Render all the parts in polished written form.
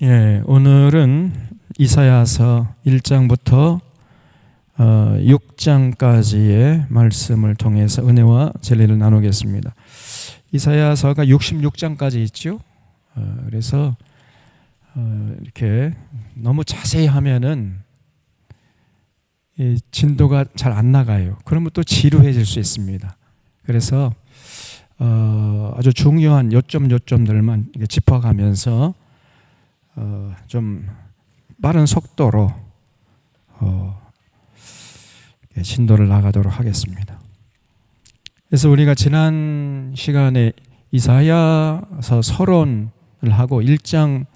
오늘은 이사야서 1장부터 6장까지의 말씀을 통해서 은혜와 진리를 나누겠습니다. 이사야서가 66장까지 있죠. 그래서 이렇게 너무 자세히 하면은 진도가 잘 안 나가요. 그러면 또 지루해질 수 있습니다. 그래서 아주 중요한 요점들만 짚어가면서 좀 빠른 속도로 진도를 나가도록 하겠습니다. 그래서 우리가 지난 시간에 이사야서 서론을 하고 1장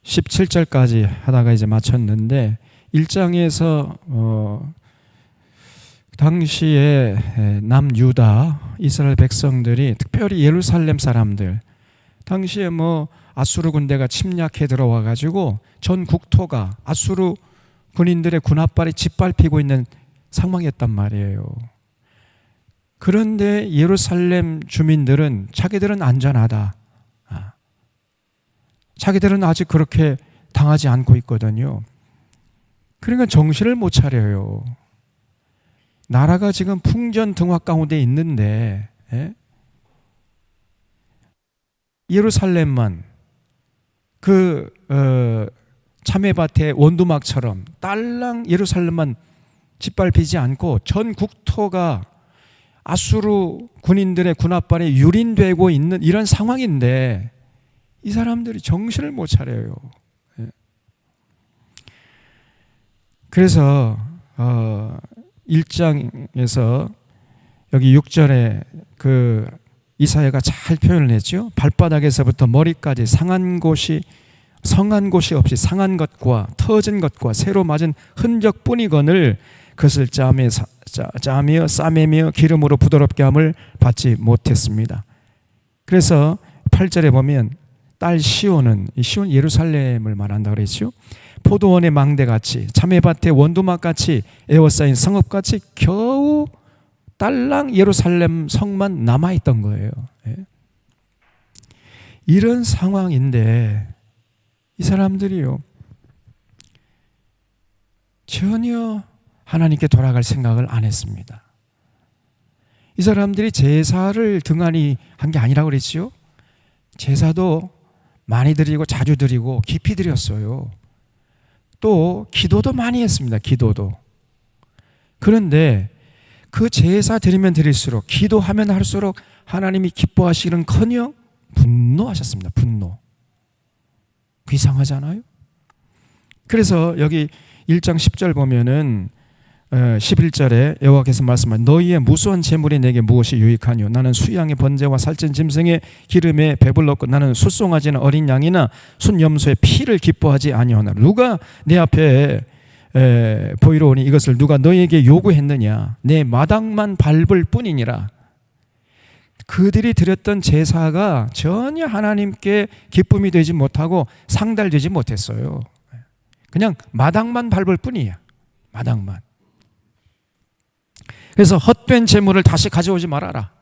17절까지 하다가 이제 마쳤는데 1장에서 당시에 남유다 이스라엘 백성들이 특별히 예루살렘 사람들 당시에 아수르 군대가 침략해 들어와 가지고 전 국토가 아수르 군인들의 군합발이 짓밟히고 있는 상황이었단 말이에요. 그런데 예루살렘 주민들은 자기들은 안전하다. 자기들은 아직 그렇게 당하지 않고 있거든요. 그러니까 정신을 못 차려요. 나라가 지금 풍전등화 가운데 있는데 예루살렘만 참외밭의 원두막처럼 딸랑 예루살렘만 짓밟히지 않고 전 국토가 아수르 군인들의 군합발에 유린되고 있는 이런 상황인데 이 사람들이 정신을 못 차려요. 그래서 1장에서 여기 6절에 이사야가 잘 표현을 했죠. 발바닥에서부터 머리까지 성한 곳이 없이 상한 것과 터진 것과 새로 맞은 흔적뿐이거늘 그것을 짜며 싸매며 기름으로 부드럽게 함을 받지 못했습니다. 그래서 8절에 보면 딸 시온은 예루살렘을 말한다 그랬죠. 포도원의 망대같이 참외밭의 원두막같이 에워싸인 성읍같이 겨우 딸랑 예루살렘 성만 남아있던 거예요. 이런 상황인데 이 사람들이요 전혀 하나님께 돌아갈 생각을 안 했습니다. 이 사람들이 제사를 등한히 한 게 아니라고 그랬죠. 제사도 많이 드리고 자주 드리고 깊이 드렸어요. 또 기도도 많이 했습니다. 기도도. 그런데 그 제사 드리면 드릴수록 기도하면 할수록 하나님이 기뻐하시기는커녕 분노하셨습니다. 분노. 그 이상하잖아요. 그래서 여기 1장 10절 보면은 11절에 여호와께서 말씀하신 너희의 무수한 재물이 내게 무엇이 유익하뇨 나는 수양의 번제와 살찐 짐승의 기름에 배불렀고 나는 숫송아지나 어린 양이나 순염소의 피를 기뻐하지 아니하나 누가 내 앞에 보이러 오니 이것을 누가 너희에게 요구했느냐 내 마당만 밟을 뿐이니라. 그들이 드렸던 제사가 전혀 하나님께 기쁨이 되지 못하고 상달되지 못했어요. 그냥 마당만 밟을 뿐이야. 마당만. 그래서 헛된 재물을 다시 가져오지 말아라.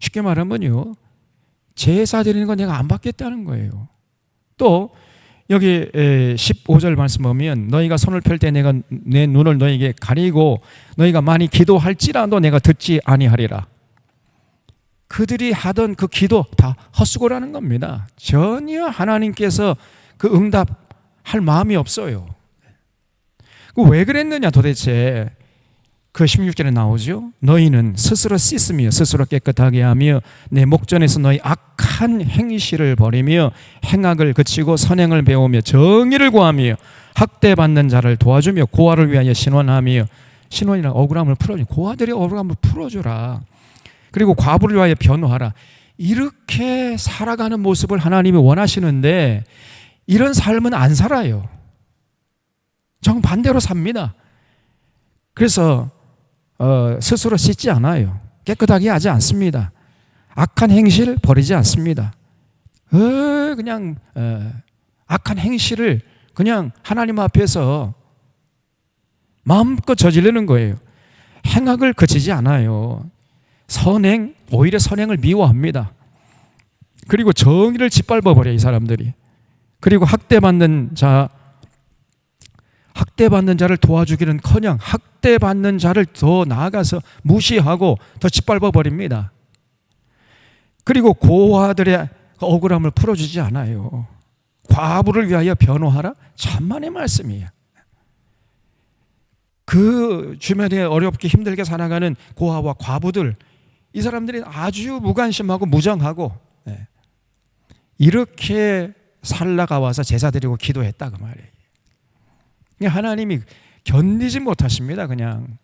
쉽게 말하면요 제사 드리는 건 내가 안 받겠다는 거예요. 또 여기 15절 말씀 보면 너희가 손을 펼 때 내가 내 눈을 너희에게 가리고 너희가 많이 기도할지라도 내가 듣지 아니하리라. 그들이 하던 그 기도 다 헛수고라는 겁니다. 전혀 하나님께서 그 응답할 마음이 없어요. 왜 그랬느냐 도대체. 그 16절에 나오죠. 너희는 스스로 씻으며 스스로 깨끗하게 하며 내 목전에서 너희 악한 행실을 버리며 행악을 그치고 선행을 배우며 정의를 구하며 학대받는 자를 도와주며 고아를 위하여 신원하며 신원이란 억울함을 풀어주라. 고아들의 억울함을 풀어주라. 그리고 과부를 위하여 변호하라. 이렇게 살아가는 모습을 하나님이 원하시는데 이런 삶은 안 살아요. 정반대로 삽니다. 그래서 스스로 씻지 않아요. 깨끗하게 하지 않습니다. 악한 행실 버리지 않습니다. 그냥 악한 행실을 그냥 하나님 앞에서 마음껏 저지르는 거예요. 행악을 그치지 않아요. 오히려 선행을 미워합니다. 그리고 정의를 짓밟아 버려 이 사람들이. 그리고 학대받는 자를 도와주기는커녕 학대받는 자를 더 나아가서 무시하고 더 짓밟아 버립니다. 그리고 고아들의 억울함을 풀어주지 않아요. 과부를 위하여 변호하라? 천만의 말씀이에요. 그 주변에 어렵게 힘들게 살아가는 고아와 과부들, 이 사람들이 아주 무관심하고 무정하고 이렇게 살다가 와서 제사 드리고 기도했다 그 말이에요. 하나님이 견디지 못하십니다 그냥.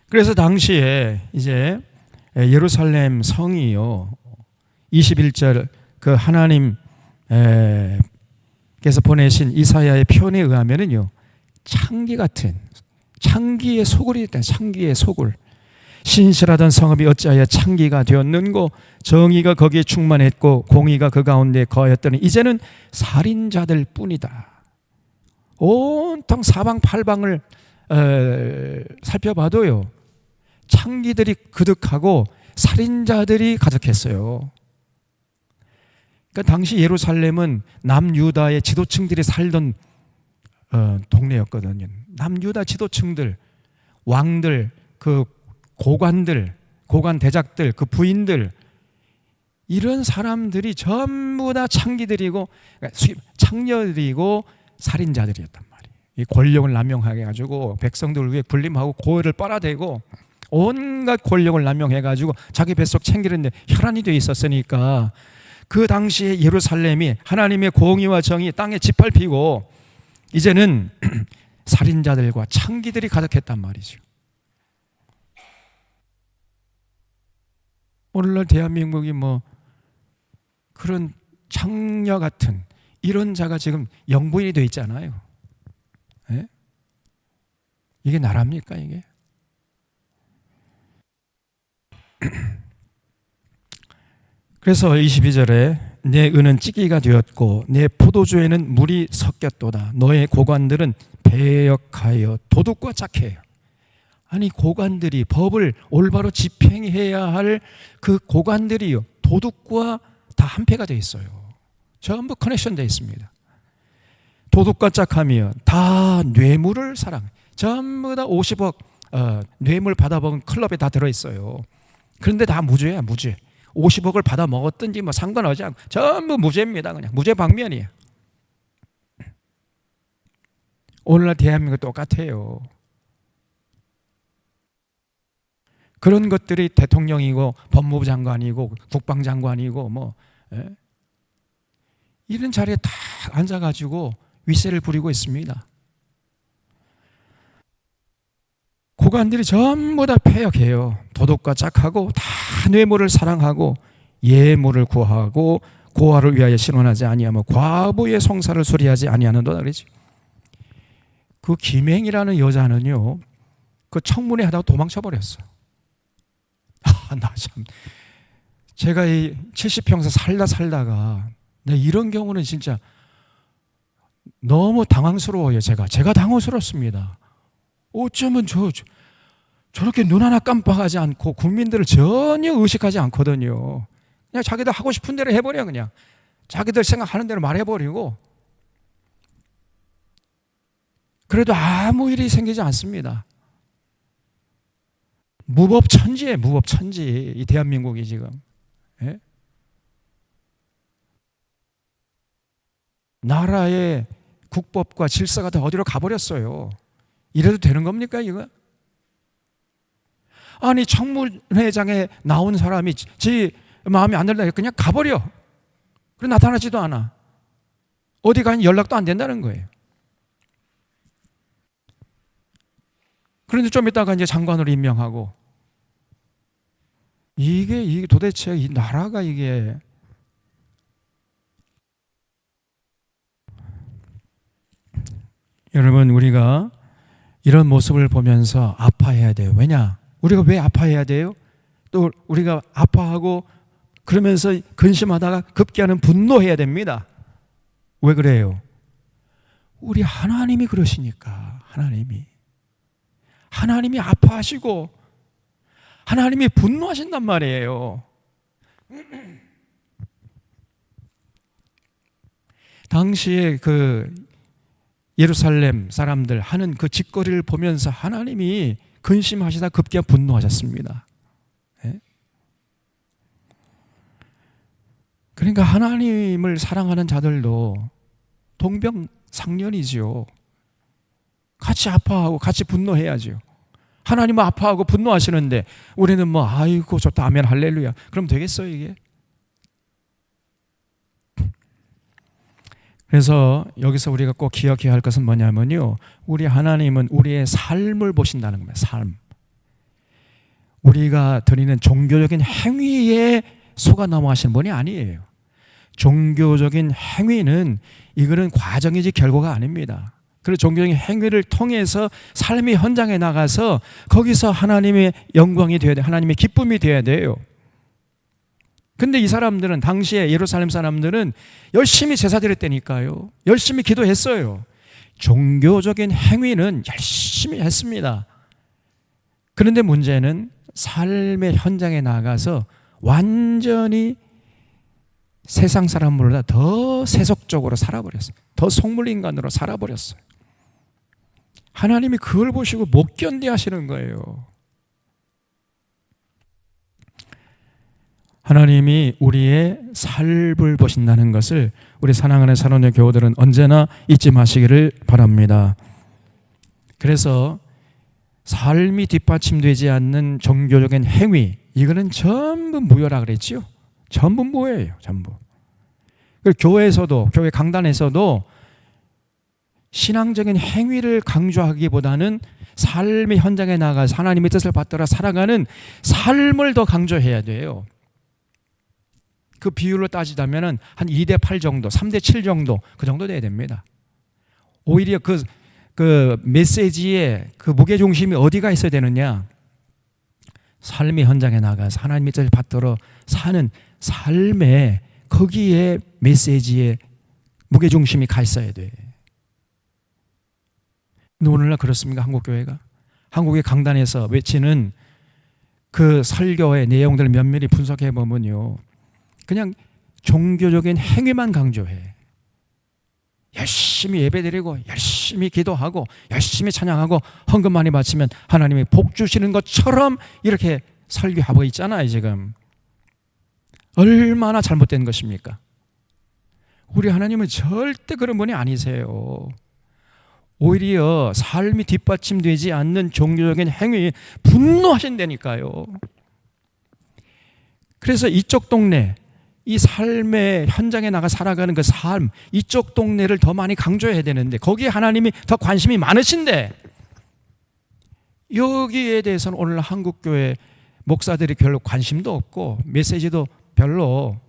그래서 당시에 이제 예루살렘 성이요 21절 그 하나님께서 보내신 이사야의 표현에 의하면은요 창기 같은, 창기의 소굴이 있다. 창기의 소굴. 신실하던 성읍이 어찌하여 창기가 되었는고 정의가 거기에 충만했고 공의가 그 가운데 거하였더니 이제는 살인자들 뿐이다. 온통 사방팔방을 살펴봐도요 창기들이 그득하고 살인자들이 가득했어요. 그러니까 당시 예루살렘은 남유다의 지도층들이 살던 동네였거든요. 남유다 지도층들, 왕들, 그 고관들, 고관 대작들, 그 부인들, 이런 사람들이 전부 다 창기들이고 창녀들이고 살인자들이었단 말이에요. 이 권력을 남용하게 해가지고 백성들 위해 군림하고 고열을 빨아대고 온갖 권력을 남용해가지고 자기 뱃속 챙기는데 혈안이 돼 있었으니까 그 당시에 예루살렘이 하나님의 공의와 정의 땅에 짓밟히고 이제는 살인자들과 창기들이 가득했단 말이죠. 오늘날 대한민국이 뭐 그런 창녀 같은 이런 자가 지금 영부인이 되어 있잖아요. 네? 이게 나랍니까 이게? 그래서 22절에 내 은은 찌개가 되었고 내 포도주에는 물이 섞였도다. 너의 고관들은 배역하여 도둑과 짝해요. 아니 고관들이 법을 올바로 집행해야 할 그 고관들이요 도둑과 다 한패가 되어 있어요. 전부 커넥션 되어 있습니다. 도둑과 짝하며 다 뇌물을 사랑해. 전부 다 50억 뇌물 받아먹은 클럽에 다 들어있어요. 그런데 다 무죄야 무죄. 50억을 받아 먹었든지 뭐 상관하지 않고 전부 무죄입니다. 그냥 무죄 방면이에요. 오늘날 대한민국 똑같아요. 그런 것들이 대통령이고 법무부 장관이고 국방장관이고 뭐 이런 자리에 다 앉아가지고 윗세를 부리고 있습니다. 고관들이 전부 다 패역해요. 도덕과 짝하고 다 뇌물을 사랑하고 예물을 구하고 고아를 위하여 신원하지 아니하며 과부의 성사를 수리하지 아니하는도다 그러지. 그 김행이라는 여자는요 그 청문회 하다가 도망쳐 버렸어. 나 참 제가 이 70평에서 살다가 이런 경우는 진짜 너무 당황스러워요. 제가 당황스럽습니다. 어쩌면 저렇게 눈 하나 깜빡하지 않고 국민들을 전혀 의식하지 않거든요. 그냥 자기들 하고 싶은 대로 해버려. 그냥 자기들 생각하는 대로 말해버리고 그래도 아무 일이 생기지 않습니다. 무법천지예요. 무법천지. 이 대한민국이 지금 예? 나라의 국법과 질서가 다 어디로 가버렸어요. 이래도 되는 겁니까 이거? 아니 청문회장에 나온 사람이 지 마음에 안 들다 그냥 가버려. 그래 나타나지도 않아. 어디 가니 연락도 안 된다는 거예요. 그런데 좀 있다가 이제 장관으로 임명하고 이게 도대체 이 나라가 이게 여러분 우리가 이런 모습을 보면서 아파해야 돼요. 왜냐? 우리가 왜 아파해야 돼요? 또 우리가 아파하고 그러면서 근심하다가 급기야는 분노해야 됩니다. 왜 그래요? 우리 하나님이 그러시니까. 하나님이 아파하시고 하나님이 분노하신단 말이에요. 당시에 그 예루살렘 사람들 하는 그 짓거리를 보면서 하나님이 근심하시다 급기야 분노하셨습니다. 네? 그러니까 하나님을 사랑하는 자들도 동병상련이지요. 같이 아파하고 같이 분노해야죠. 하나님은 아파하고 분노하시는데 우리는 뭐 아이고 좋다 아멘 할렐루야 그럼 되겠어요 이게? 그래서 여기서 우리가 꼭 기억해야 할 것은 뭐냐면요, 우리 하나님은 우리의 삶을 보신다는 겁니다. 삶. 우리가 드리는 종교적인 행위에 속아 넘어가시는 분이 아니에요. 종교적인 행위는 이거는 과정이지 결과가 아닙니다. 그리고 종교적인 행위를 통해서 삶의 현장에 나가서 거기서 하나님의 영광이 되어야 돼요. 하나님의 기쁨이 되어야 돼요. 근데 이 사람들은 당시에 예루살렘 사람들은 열심히 제사 드렸다니까요. 열심히 기도했어요. 종교적인 행위는 열심히 했습니다. 그런데 문제는 삶의 현장에 나가서 완전히 세상 사람보다 더 세속적으로 살아버렸어요. 더 속물인간으로 살아버렸어요. 하나님이 그걸 보시고 못 견뎌 하시는 거예요. 하나님이 우리의 삶을 보신다는 것을 우리 사랑하는 사랑하는 교우들은 언제나 잊지 마시기를 바랍니다. 그래서 삶이 뒷받침되지 않는 종교적인 행위, 이거는 전부 무효라 그랬죠. 전부 무효예요. 전부. 교회에서도, 교회 강단에서도 신앙적인 행위를 강조하기보다는 삶의 현장에 나가서 하나님의 뜻을 받들어 살아가는 삶을 더 강조해야 돼요. 그 비율로 따지자면 한 2대 8 정도, 3대 7 정도, 그 정도 돼야 됩니다. 오히려 그 메시지의 그 무게중심이 어디가 있어야 되느냐? 삶의 현장에 나가서 하나님의 뜻을 받들어 사는 삶에 거기에 메시지의 무게중심이 가 있어야 돼. 근데 오늘날 그렇습니까? 한국교회가? 한국의 강단에서 외치는 그 설교의 내용들을 면밀히 분석해 보면요, 그냥 종교적인 행위만 강조해. 열심히 예배드리고 열심히 기도하고 열심히 찬양하고 헌금 많이 바치면 하나님이 복 주시는 것처럼 이렇게 설교하고 있잖아요. 지금 얼마나 잘못된 것입니까? 우리 하나님은 절대 그런 분이 아니세요. 오히려 삶이 뒷받침되지 않는 종교적인 행위에 분노하신다니까요. 그래서 이쪽 동네, 이 삶의 현장에 나가 살아가는 그 삶, 이쪽 동네를 더 많이 강조해야 되는데 거기에 하나님이 더 관심이 많으신데 여기에 대해서는 오늘 한국교회 목사들이 별로 관심도 없고 메시지도 별로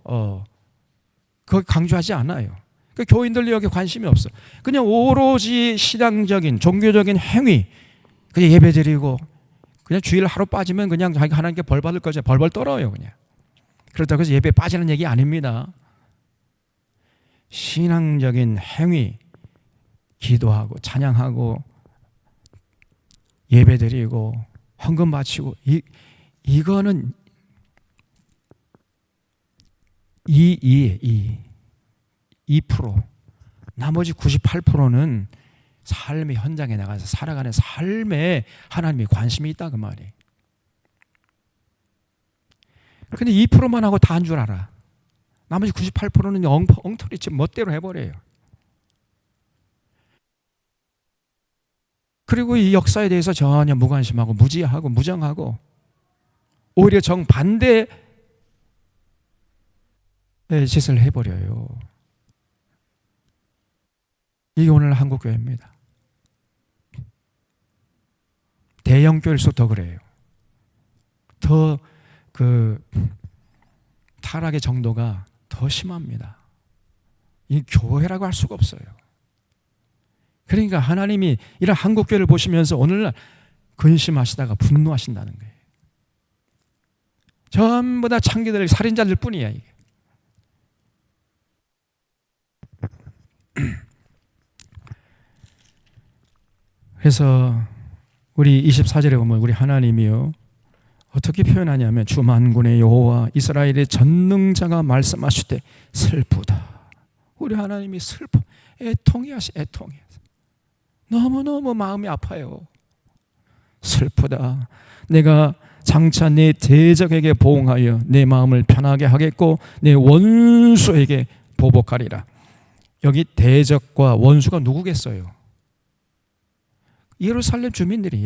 거기 강조하지 않아요. 그 교인들도 여기 관심이 없어. 그냥 오로지 신앙적인 종교적인 행위, 그냥 예배드리고 그냥 주일 하루 빠지면 그냥 자기 하나님께 벌 받을 거죠. 벌벌 떨어요 그냥. 그렇다고 해서 예배 빠지는 얘기 아닙니다. 신앙적인 행위, 기도하고 찬양하고 예배드리고 헌금 바치고 이거는 2%, 나머지 98%는 삶의 현장에 나가서 살아가는 삶에 하나님이 관심이 있다 그 말이에요. 근데 2%만 하고 다 한 줄 알아. 나머지 98%는 엉터리치 멋대로 해버려요. 그리고 이 역사에 대해서 전혀 무관심하고 무지하고 무정하고 오히려 정반대의 짓을 해버려요. 이게 오늘 한국교회입니다. 대형교회일수록 더 그래요. 더 타락의 정도가 더 심합니다. 이 교회라고 할 수가 없어요. 그러니까 하나님이 이런 한국교회를 보시면서 오늘날 근심하시다가 분노하신다는 거예요. 전부 다 창기들 살인자들 뿐이야 이게. 그래서 우리 24절에 보면 우리 하나님이요 어떻게 표현하냐면 주 만군의 여호와 이스라엘의 전능자가 말씀하시되 슬프다. 우리 하나님이 슬퍼. 애통이 하시 애통이. 너무너무 마음이 아파요. 슬프다. 내가 장차 내 대적에게 보응하여 내 마음을 편하게 하겠고 내 원수에게 보복하리라. 여기 대적과 원수가 누구겠어요? 예루살렘 주민들이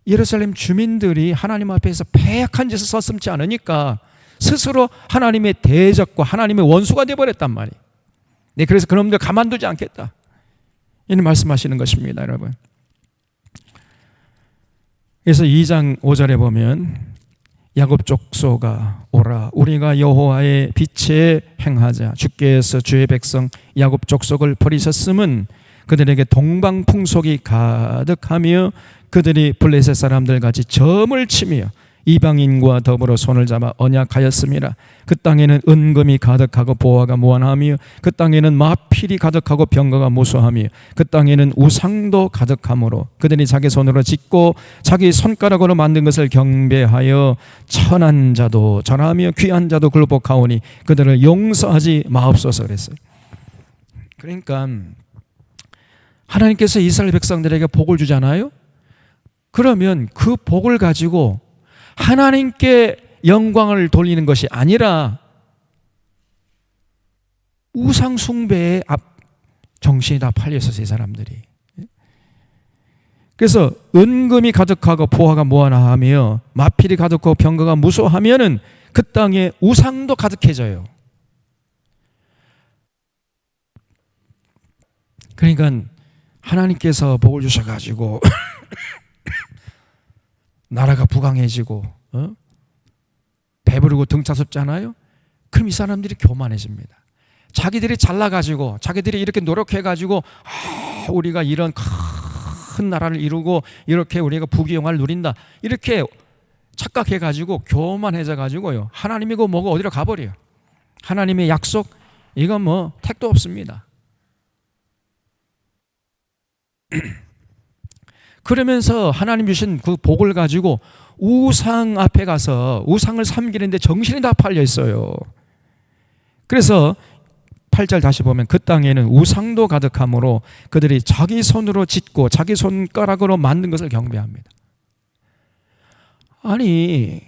예루살렘 주민들이 하나님 앞에서 패역한 짓을 서슴지 않으니까 스스로 하나님의 대적과 하나님의 원수가 되어버렸단 말이에요. 네, 그래서 그놈들 가만두지 않겠다. 이는 말씀하시는 것입니다, 여러분. 그래서 2장 5절에 보면 야곱 족속아 오라 우리가 여호와의 빛에 행하자. 주께서 주의 백성 야곱 족속을 버리셨음은 그들에게 동방풍속이 가득하며 그들이 블레셋 사람들 같이 점을 치며 이방인과 더불어 손을 잡아 언약하였음이라. 그 땅에는 은금이 가득하고 보화가 무한하며 그 땅에는 마필이 가득하고 병거가 무수하며 그 땅에는 우상도 가득하므로 그들이 자기 손으로 짓고 자기 손가락으로 만든 것을 경배하여 천한 자도 절하며 귀한 자도 굴복하오니 그들을 용서하지 마옵소서 그랬어요. 그러니까 하나님께서 이스라엘 백성들에게 복을 주잖아요. 그러면 그 복을 가지고 하나님께 영광을 돌리는 것이 아니라 우상 숭배에 정신이 다 팔려있었어요, 이 사람들이. 그래서 은금이 가득하고 보화가 무한하며 마필이 가득하고 병거가 무수하면은 그 땅에 우상도 가득해져요. 그러니까 하나님께서 복을 주셔가지고 나라가 부강해지고 배부르고 등차섭잖아요. 그럼 이 사람들이 교만해집니다. 자기들이 잘나가지고 자기들이 이렇게 노력해가지고 우리가 이런 큰 나라를 이루고 이렇게 우리가 부귀영화를 누린다 이렇게 착각해가지고 교만해져가지고요 하나님이고 뭐고 어디로 가버려요. 하나님의 약속 이건 뭐 택도 없습니다. 그러면서 하나님 주신 그 복을 가지고 우상 앞에 가서 우상을 섬기는데 정신이 다 팔려 있어요. 그래서 8절 다시 보면 그 땅에는 우상도 가득하므로 그들이 자기 손으로 짓고 자기 손가락으로 만든 것을 경배합니다. 아니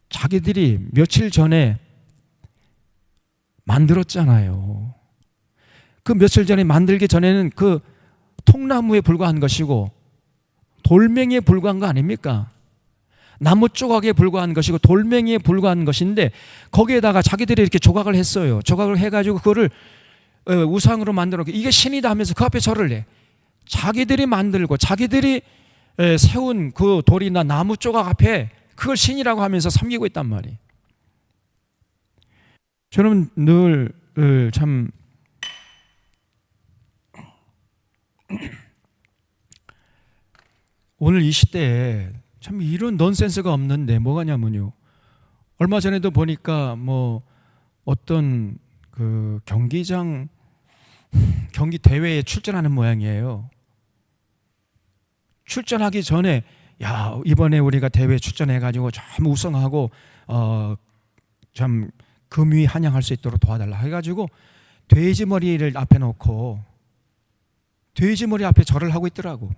자기들이 며칠 전에 만들었잖아요. 그 며칠 전에 만들기 전에는 그 통나무에 불과한 것이고 돌멩이에 불과한 거 아닙니까? 나무 조각에 불과한 것이고 돌멩이에 불과한 것인데 거기에다가 자기들이 이렇게 조각을 했어요. 조각을 해가지고 그거를 우상으로 만들었고 이게 신이다 하면서 그 앞에 절을 해. 자기들이 만들고 자기들이 세운 그 돌이나 나무 조각 앞에 그걸 신이라고 하면서 섬기고 있단 말이에요. 저는 늘 참 오늘 이 시대에 참 이런 넌센스가 없는데 뭐가냐면요. 얼마 전에도 보니까 뭐 어떤 그 경기장 경기 대회에 출전하는 모양이에요. 출전하기 전에 야 이번에 우리가 대회 출전해가지고 참 우승하고 참 금위 한양할 수 있도록 도와달라 해가지고 돼지 머리를 앞에 놓고 돼지 머리 앞에 절을 하고 있더라고.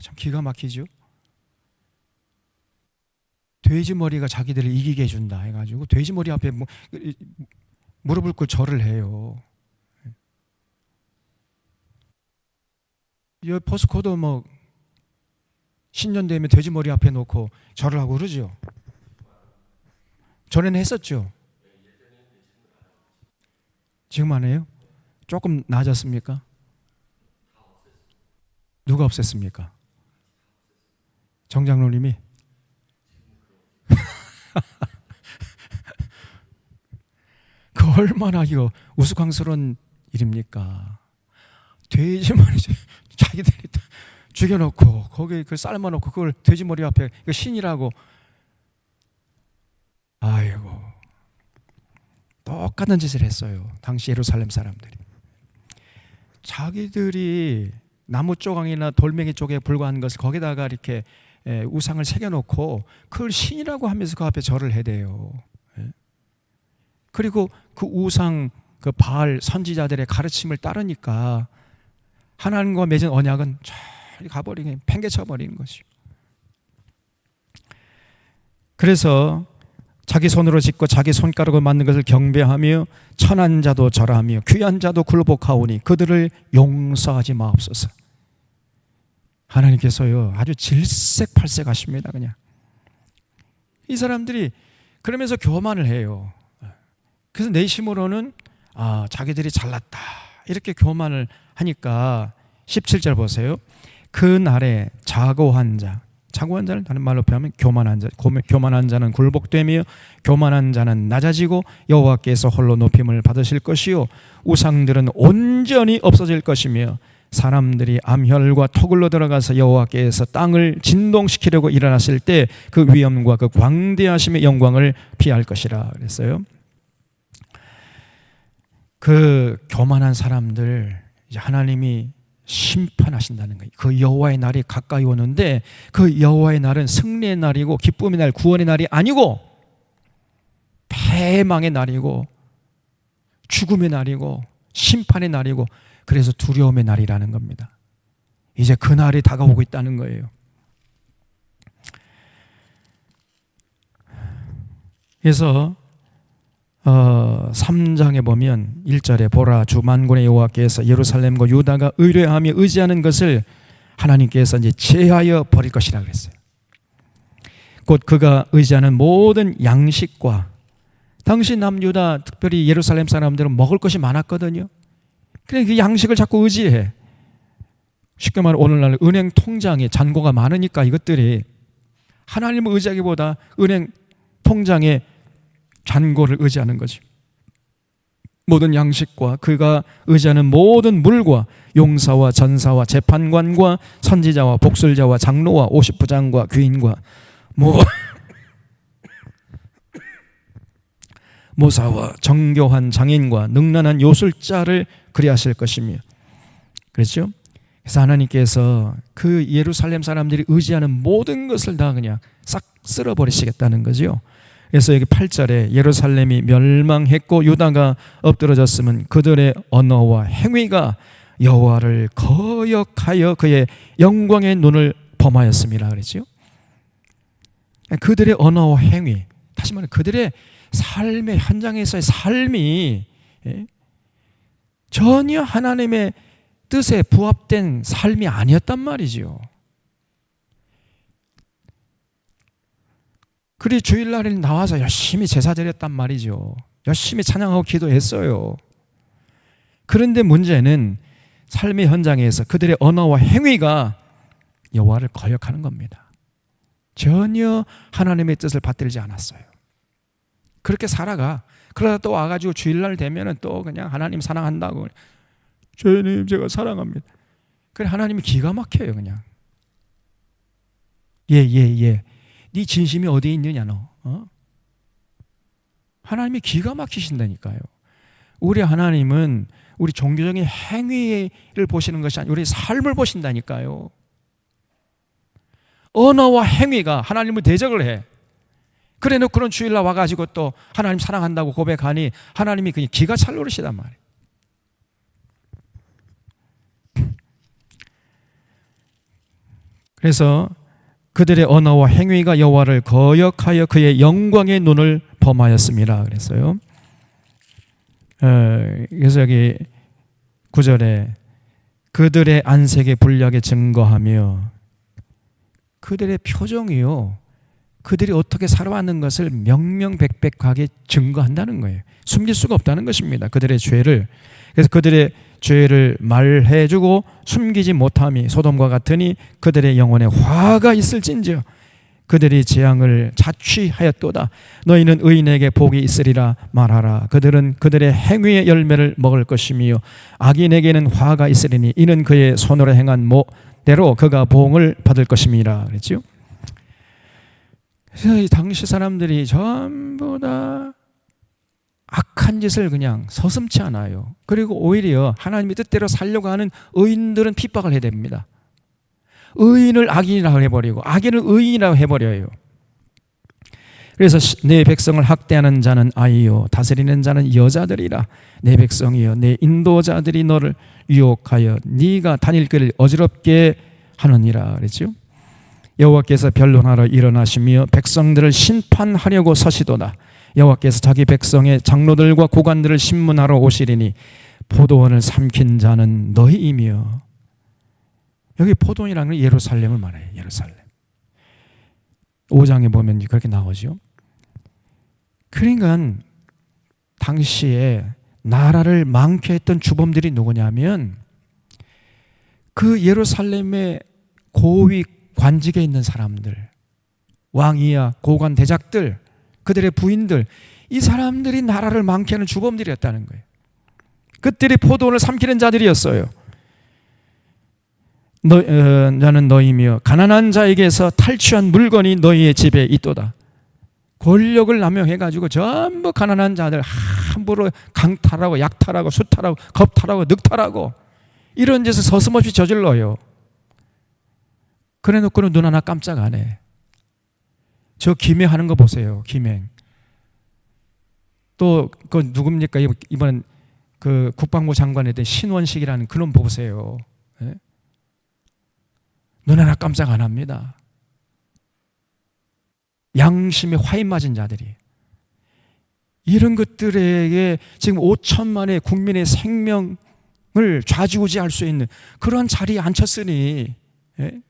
참 기가 막히죠. 돼지 머리가 자기들을 이기게 해준다 해가지고 돼지 머리 앞에 무릎을 꿇고 절을 해요. 이 포스코도 뭐 신년 되면 돼지 머리 앞에 놓고 절을 하고 그러죠. 전에는 했었죠. 지금 안 해요? 조금 나아졌습니까? 누가 없앴습니까? 정장로님이? 그 얼마나 이거 우스꽝스러운 일입니까? 돼지머리 자기들이 죽여놓고 거기에 그 삶아놓고 그걸 돼지머리 앞에 그 신이라고. 아이고 똑같은 짓을 했어요. 당시 예루살렘 사람들이. 자기들이 나무 조각이나 돌멩이 쪽에 불과한 것을 거기다가 이렇게 우상을 새겨놓고 그걸 신이라고 하면서 그 앞에 절을 해대요. 그리고 그 우상, 그 바알 선지자들의 가르침을 따르니까 하나님과 맺은 언약은 잘 가버리게 팽개쳐버리는 것이요. 그래서 자기 손으로 짓고 자기 손가락으로 만든 것을 경배하며 천한 자도 절하며 귀한 자도 굴복하오니 그들을 용서하지 마옵소서. 하나님께서요 아주 질색팔색하십니다. 그냥 이 사람들이 그러면서 교만을 해요. 그래서 내심으로는 자기들이 잘났다 이렇게 교만을 하니까 17절 보세요. 그 날에 자고한 자는 다른 말로 표하면 교만한 자는 굴복되며 교만한 자는 낮아지고 여호와께서 홀로 높임을 받으실 것이요 우상들은 온전히 없어질 것이며 사람들이 암혈과 토굴로 들어가서 여호와께서 땅을 진동시키려고 일어났을 때 그 위엄과 그 광대하심의 영광을 피할 것이라 그랬어요. 그 교만한 사람들 이제 하나님이 심판하신다는 거예요. 그 여호와의 날이 가까이 오는데 그 여호와의 날은 승리의 날이고 기쁨의 날, 구원의 날이 아니고 패망의 날이고 죽음의 날이고 심판의 날이고 그래서 두려움의 날이라는 겁니다. 이제 그 날이 다가오고 있다는 거예요. 그래서 3장에 보면 1절에 보라 주 만군의 여호와께서 예루살렘과 유다가 의뢰하며 의지하는 것을 하나님께서 이제 제하여 버릴 것이라 그랬어요. 곧 그가 의지하는 모든 양식과 당시 남유다 특별히 예루살렘 사람들은 먹을 것이 많았거든요. 그래 그 양식을 자꾸 의지해. 쉽게 말해 오늘날 은행 통장에 잔고가 많으니까 이것들이 하나님을 의지하기보다 은행 통장에 잔고를 의지하는 거죠. 모든 양식과 그가 의지하는 모든 물과 용사와 전사와 재판관과 선지자와 복술자와 장로와 50부장과 귀인과 모사와 정교한 장인과 능란한 요술자를 그리하실 것이며 그렇죠? 그래서 하나님께서 그 예루살렘 사람들이 의지하는 모든 것을 다 그냥 싹 쓸어버리시겠다는 거죠. 그래서 여기 8절에 예루살렘이 멸망했고 유다가 엎드러졌으면 그들의 언어와 행위가 여호와를 거역하여 그의 영광의 눈을 범하였습니다 그랬죠. 그들의 언어와 행위, 다시 말해 그들의 삶의 현장에서의 삶이 전혀 하나님의 뜻에 부합된 삶이 아니었단 말이죠. 그리 주일날에 나와서 열심히 제사 드렸단 말이죠. 열심히 찬양하고 기도했어요. 그런데 문제는 삶의 현장에서 그들의 언어와 행위가 여호와를 거역하는 겁니다. 전혀 하나님의 뜻을 받들지 않았어요. 그렇게 살아가. 그러다 또 와가지고 주일날 되면은 또 그냥 하나님 사랑한다고. 주님 제가 사랑합니다. 그래 하나님이 기가 막혀요 그냥. 예. 네 진심이 어디에 있느냐 너. 하나님이 기가 막히신다니까요. 우리 하나님은 우리 종교적인 행위를 보시는 것이 아니라 우리 삶을 보신다니까요. 언어와 행위가 하나님을 대적을 해. 그래 놓고는 주일날 와가지고 또 하나님 사랑한다고 고백하니 하나님이 그냥 기가 찰노릇이단 말이에요. 그래서 그들의 언어와 행위가 여호와를 거역하여 그의 영광의 눈을 범하였습니다. 그랬어요. 그래서 여기 9절에 그들의 안색의 불량에 증거하며 그들의 표정이요. 그들이 어떻게 살아왔는 것을 명명백백하게 증거한다는 거예요. 숨길 수가 없다는 것입니다. 그들의 죄를. 그래서 그들의 죄를 말해주고 숨기지 못함이 소돔과 같으니 그들의 영혼에 화가 있을진저 그들이 재앙을 자취하였도다. 너희는 의인에게 복이 있으리라 말하라. 그들은 그들의 행위의 열매를 먹을 것이며 악인에게는 화가 있으리니 이는 그의 손으로 행한 대로 그가 보응을 받을 것임이라 그랬죠. 그래서 이 당시 사람들이 전부 다 악한 악한 짓을 그냥 서슴지 않아요. 그리고 오히려 하나님의 뜻대로 살려고 하는 의인들은 핍박을 해야 됩니다. 의인을 악인이라고 해버리고 악인을 의인이라고 해버려요. 그래서 내 백성을 학대하는 자는 아이요 다스리는 자는 여자들이라. 내 백성이여 내 인도자들이 너를 유혹하여 네가 다닐 길을 어지럽게 하느니라 그랬죠. 여호와께서 변론하러 일어나시며 백성들을 심판하려고 서시도다. 여호와께서 자기 백성의 장로들과 고관들을 심문하러 오시리니 포도원을 삼킨 자는 너희이며. 여기 포도원이라는 건 예루살렘을 말해요. 예루살렘 5장에 보면 그렇게 나오죠. 그러니까 당시에 나라를 망케 했던 주범들이 누구냐면 그 예루살렘의 고위 관직에 있는 사람들, 왕이야 고관 대작들, 그들의 부인들, 이 사람들이 나라를 망케 하는 주범들이었다는 거예요. 그들이 포도원을 삼키는 자들이었어요. 나는 너희며 가난한 자에게서 탈취한 물건이 너희의 집에 있도다. 권력을 남용해가지고 전부 가난한 자들 함부로 강탈하고 약탈하고 수탈하고 겁탈하고 늑탈하고 이런 짓을 서슴없이 저질러요. 그래 놓고는 눈 하나 깜짝 안 해. 저 김해하는 거 보세요. 김행. 또 그 누굽니까? 이번 그 국방부 장관에 대한 신원식이라는 그놈 보세요. 네? 눈 하나 깜짝 안 합니다. 양심에 화인 맞은 자들이 이런 것들에게 지금 5천만의 국민의 생명을 좌지우지할 수 있는 그런 자리에 앉혔으니 예?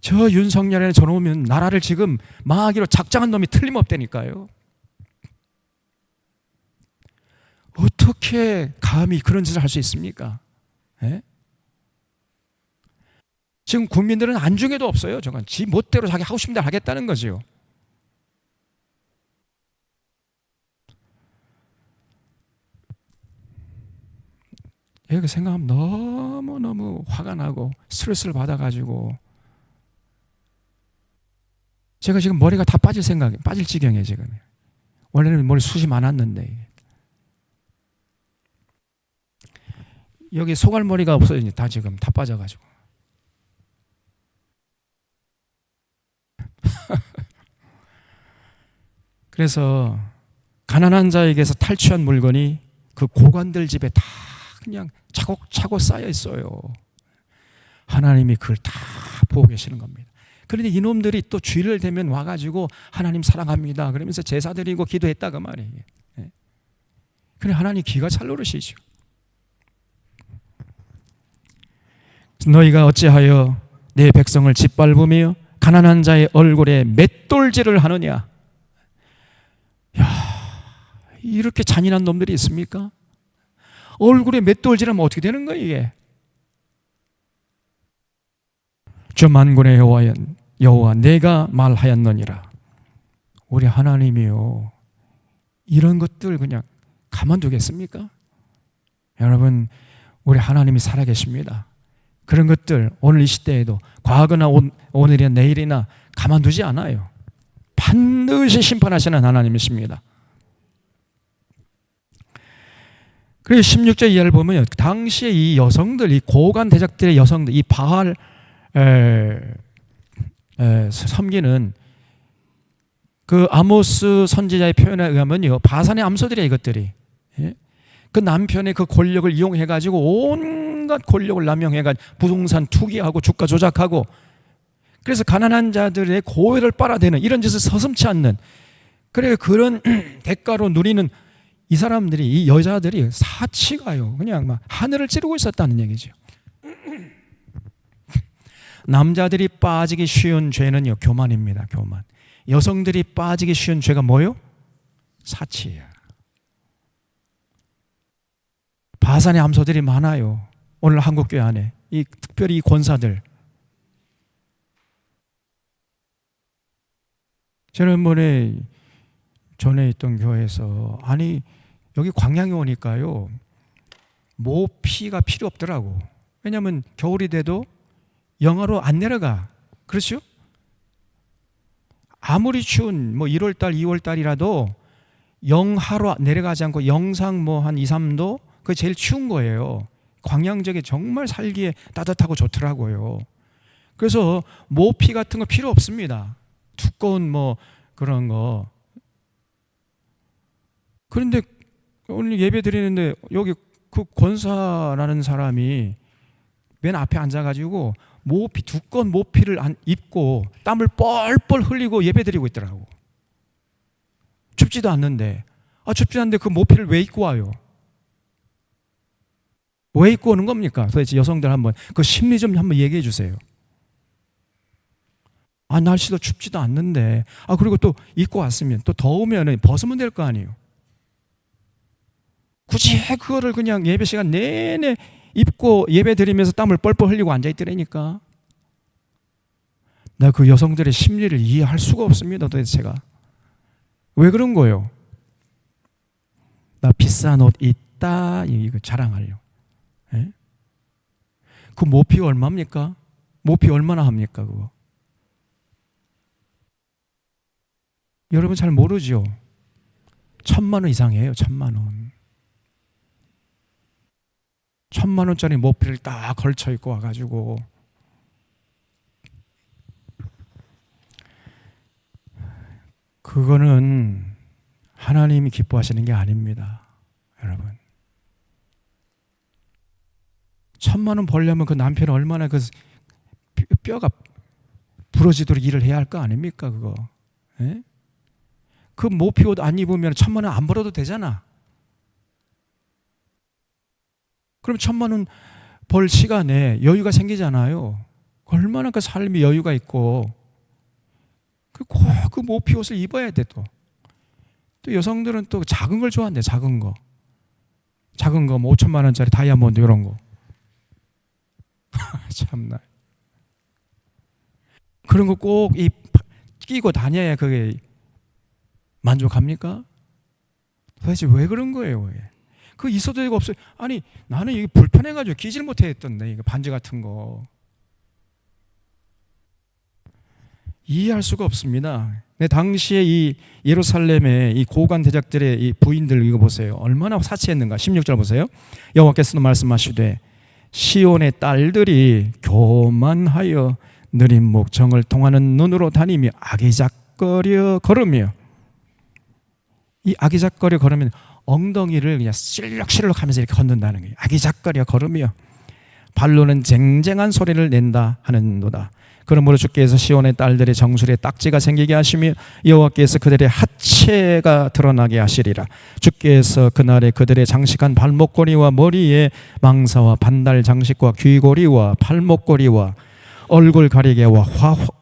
저 윤석열에 저놈은 나라를 지금 망하기로 작정한 놈이 틀림없다니까요. 어떻게 감히 그런 짓을 할 수 있습니까? 예? 지금 국민들은 안중에도 없어요. 저건 지 멋대로 자기 하고 싶은 대로 하겠다는 거죠. 이거 생각하면 너무너무 화가 나고 스트레스를 받아가지고 제가 지금 머리가 다 빠질 생각이에요. 빠질 지경이에요 지금. 원래는 머리 숱이 많았는데 여기 소갈머리가 없어요. 다 지금 다 빠져가지고. 그래서 가난한 자에게서 탈취한 물건이 그 고관들 집에 다 그냥 차곡차곡 쌓여 있어요. 하나님이 그걸 다 보고 계시는 겁니다. 그런데 이놈들이 또 주일을 되면 와가지고 하나님 사랑합니다 그러면서 제사 드리고 기도했다 그 말이에요. 그래 하나님 기가 찰 노릇이죠. 너희가 어찌하여 내 백성을 짓밟으며 가난한 자의 얼굴에 맷돌질을 하느냐. 야, 이렇게 잔인한 놈들이 있습니까? 얼굴에 맷돌질하면 어떻게 되는 거예요 이게? 주 만군의 여호와 내가 말하였느니라. 우리 하나님이요 이런 것들 그냥 가만두겠습니까? 여러분 우리 하나님이 살아계십니다. 그런 것들 오늘 이 시대에도 과거나 오늘이나 내일이나 가만두지 않아요. 반드시 심판하시는 하나님이십니다. 그래서 16절 이하를 보면 당시에 이 여성들, 이 고관 대작들의 여성들, 이 바알 섬기는 그 아모스 선지자의 표현에 의하면요 바산의 암소들이에요 이것들이. 그 남편의 그 권력을 이용해가지고 온갖 권력을 남용해가지고 부동산 투기하고 주가 조작하고 그래서 가난한 자들의 고혈을 빨아대는 이런 짓을 서슴지 않는 그래 그런 대가로 누리는 이 사람들이 이 여자들이 사치가요 그냥 막 하늘을 찌르고 있었다는 얘기죠. 남자들이 빠지기 쉬운 죄는요 교만입니다. 교만. 여성들이 빠지기 쉬운 죄가 뭐요? 사치예요. 바산의 암소들이 많아요. 오늘 한국교회 안에 특별히 이 권사들. 지난번에 전에 있던 교회에서 아니 여기 광양에 오니까요 모피가 필요 없더라고. 왜냐하면 겨울이 돼도 영하로 안 내려가. 그렇죠? 아무리 추운 1월 달, 2월 달이라도 영하로 내려가지 않고 영상 한 2, 3도 그게 제일 추운 거예요. 광양적에 정말 살기에 따뜻하고 좋더라고요. 그래서 모피 같은 거 필요 없습니다. 두꺼운 그런 거. 그런데 오늘 예배 드리는데 여기 그 권사라는 사람이 맨 앞에 앉아가지고 두꺼운 모피를 입고 땀을 뻘뻘 흘리고 예배 드리고 있더라고. 춥지도 않는데. 춥지 않는데 그 모피를 왜 입고 와요? 왜 입고 오는 겁니까? 도대체 여성들 한번 그 심리 좀 한번 얘기해 주세요. 날씨도 춥지도 않는데. 그리고 또 입고 왔으면 또 더우면 벗으면 될 거 아니에요. 굳이 그거를 그냥 예배 시간 내내 입고 예배 드리면서 땀을 뻘뻘 흘리고 앉아있더라니까. 나 그 여성들의 심리를 이해할 수가 없습니다. 도대체 제가 왜 그런 거예요? 나 비싼 옷 있다 이거 자랑하려. 예? 그 모피 얼마입니까? 모피 얼마나 합니까 그거? 여러분 잘 모르죠? 1,000만 원 이상이에요. 1,000만 원. 1,000만 원짜리 모피를 딱 걸쳐 입고 와가지고 그거는 하나님이 기뻐하시는 게 아닙니다. 여러분 1,000만 원 벌려면 그 남편이 얼마나 그 뼈가 부러지도록 일을 해야 할 거 아닙니까 그거? 예? 그 모피 옷 안 입으면 1,000만 원 안 벌어도 되잖아. 그럼 1,000만 원 벌 시간에 여유가 생기잖아요. 얼마나 그 삶이 여유가 있고 그 모피 옷을 입어야 돼. 또 여성들은 또 작은 걸 좋아한대. 작은 거 5천만 원짜리 다이아몬드 이런 거. 참나. 그런 거 꼭 끼고 다녀야 그게 만족합니까? 도대체 왜 그런 거예요? 왜? 그 있어도 되고 없어요. 나는 이게 불편해가지고 끼질 못했던데 이거 반지 같은 거 이해할 수가 없습니다. 근데 당시에 이 예루살렘의 이 고관 대작들의 이 부인들 이거 보세요. 얼마나 사치했는가. 16절 보세요. 여호와께서도 말씀하시되 시온의 딸들이 교만하여 느린 목청을 통하는 눈으로 다니며 아기작거려 걸으며, 이 아기작거려 걸으면 엉덩이를 그냥 실룩실룩 하면서 이렇게 걷는다는 거예요. 아기작거려 걸으며 발로는 쟁쟁한 소리를 낸다 하는도다. 그러므로 주께서 시온의 딸들의 정수리에 딱지가 생기게 하시며 여호와께서 그들의 하체가 드러나게 하시리라. 주께서 그날에 그들의 장식한 발목걸이와 머리에 망사와 반달 장식과 귀고리와 발목걸이와 얼굴 가리개와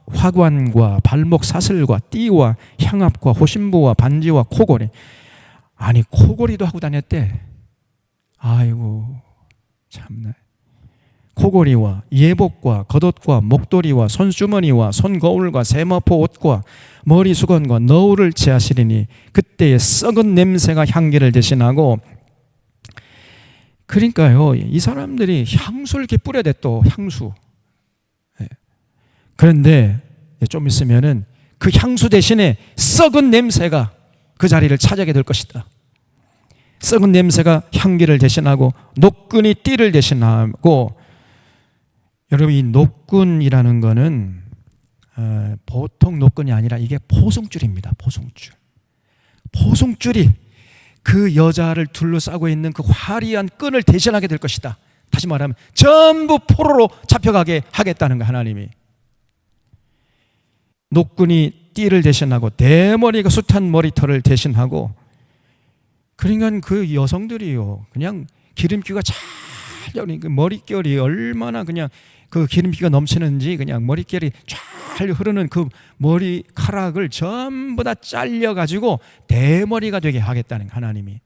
화관과 발목 사슬과 띠와 향압과 호심부와 반지와 코고리. 아니 코고리도 하고 다녔대. 아이고 참나. 코고리와 예복과 겉옷과 목도리와 손주머니와 손거울과 세마포 옷과 머리 수건과 너울을 취하시리니 그때의 썩은 냄새가 향기를 대신하고. 그러니까요 이 사람들이 향수를 이렇게 뿌려대. 또 향수. 그런데 좀 있으면은 그 향수 대신에 썩은 냄새가 그 자리를 차지하게 될 것이다. 썩은 냄새가 향기를 대신하고 노끈이 띠를 대신하고. 여러분 이 노끈이라는 거는 보통 노끈이 아니라 이게 포송줄입니다. 포송줄이 그 여자를 둘러싸고 있는 그 화려한 끈을 대신하게 될 것이다. 다시 말하면 전부 포로로 잡혀가게 하겠다는 거. 하나님이 노끈이 띠를 대신하고 대머리가 숱한 머리털을 대신하고. 그러니까 그 여성들이요 그냥 기름기가 잘 그 머릿결이 얼마나 그냥 그 기름기가 넘치는지 그냥 머릿결이 잘 흐르는 그 머리카락을 전부 다 잘려가지고 대머리가 되게 하겠다는 하나님이.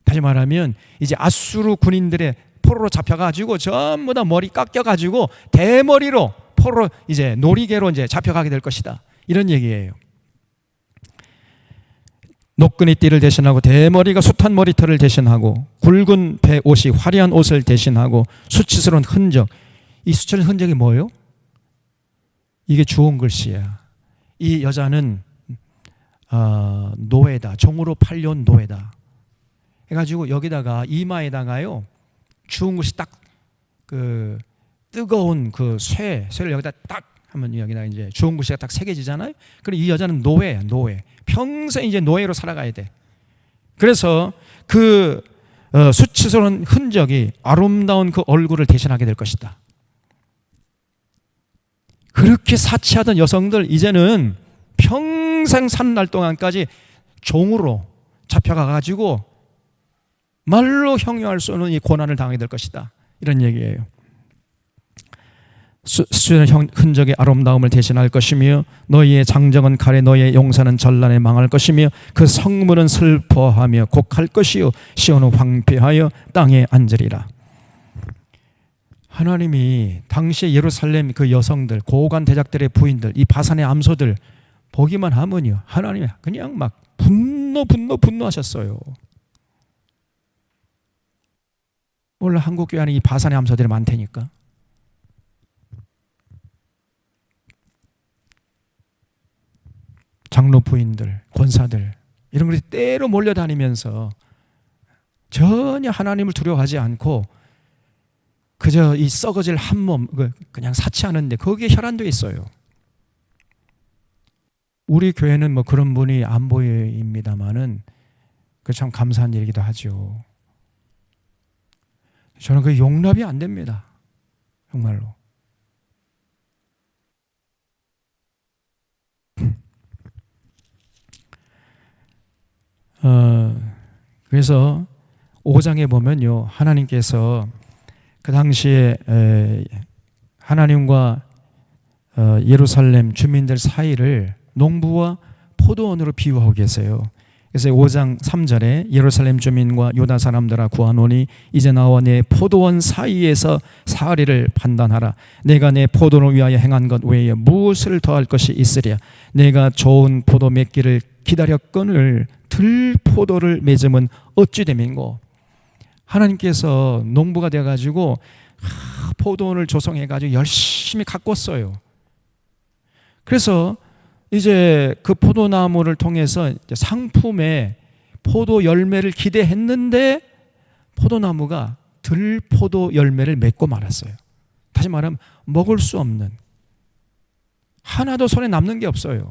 다시 말하면 이제 아수르 군인들의 포로로 잡혀가지고 전부 다 머리 깎여가지고 대머리로 포로로 이제 놀이개로 이제 잡혀가게 될 것이다. 이런 얘기예요. 노끈이 띠를 대신하고 대머리가 숱한 머리털을 대신하고 굵은 배옷이 화려한 옷을 대신하고 수치스러운 흔적. 이 수치스러운 흔적이 뭐예요? 이게 주홍 글씨야. 이 여자는 노예다, 종으로 팔려온 노예다 해가지고 여기다가 이마에다가요 죽은 것이 딱 그 뜨거운 그 쇠를 여기다 딱 하면 여기다 이제 죽은 것이 딱 새겨지잖아요. 그럼 이 여자는 노예야, 노예. 평생 이제 노예로 살아가야 돼. 그래서 그 수치스러운 흔적이 아름다운 그 얼굴을 대신하게 될 것이다. 그렇게 사치하던 여성들 이제는 평생 사는 날 동안까지 종으로 잡혀가가지고 말로 형용할 수 없는 이 고난을 당하게 될 것이다. 이런 얘기예요. 수치스러운 흔적의 아름다움을 대신할 것이며 너희의 장정은 칼에 너희의 용사는 전란에 망할 것이며 그 성문은 슬퍼하며 곡할 것이요 시온은 황폐하여 땅에 앉으리라. 하나님이 당시에 예루살렘 그 여성들, 고관 대작들의 부인들, 이 바산의 암소들 보기만 하면요 하나님이 그냥 막 분노하셨어요. 원래 한국 교회 안에 이 바산의 암소들이 많다니까. 장로 부인들, 권사들 이런 것이 때로 몰려다니면서 전혀 하나님을 두려워하지 않고 그저 이 썩어질 한 몸 그냥 사치하는데 거기에 혈안돼 있어요. 우리 교회는 뭐 그런 분이 안 보입니다만은 그 참 감사한 일이기도 하죠. 저는 그 용납이 안 됩니다. 정말로. 그래서 5장에 보면요 하나님께서 그 당시에 하나님과 예루살렘 주민들 사이를 농부와 포도원으로 비유하고 계세요. 그래서 5장 3절에 예루살렘 주민과 유다 사람들아 구하노니 이제 나와 내 포도원 사이에서 사리를 판단하라. 내가 내 포도를 위하여 행한 것 외에 무엇을 더할 것이 있으랴. 내가 좋은 포도 맺기를 기다렸거늘 들포도를 맺으면 어찌 됨인고. 하나님께서 농부가 되어가지고 포도원을 조성해가지고 열심히 가꿨어요. 그래서 이제 그 포도나무를 통해서 상품에 포도 열매를 기대했는데 포도나무가 들포도 열매를 맺고 말았어요. 다시 말하면 먹을 수 없는, 하나도 손에 남는 게 없어요.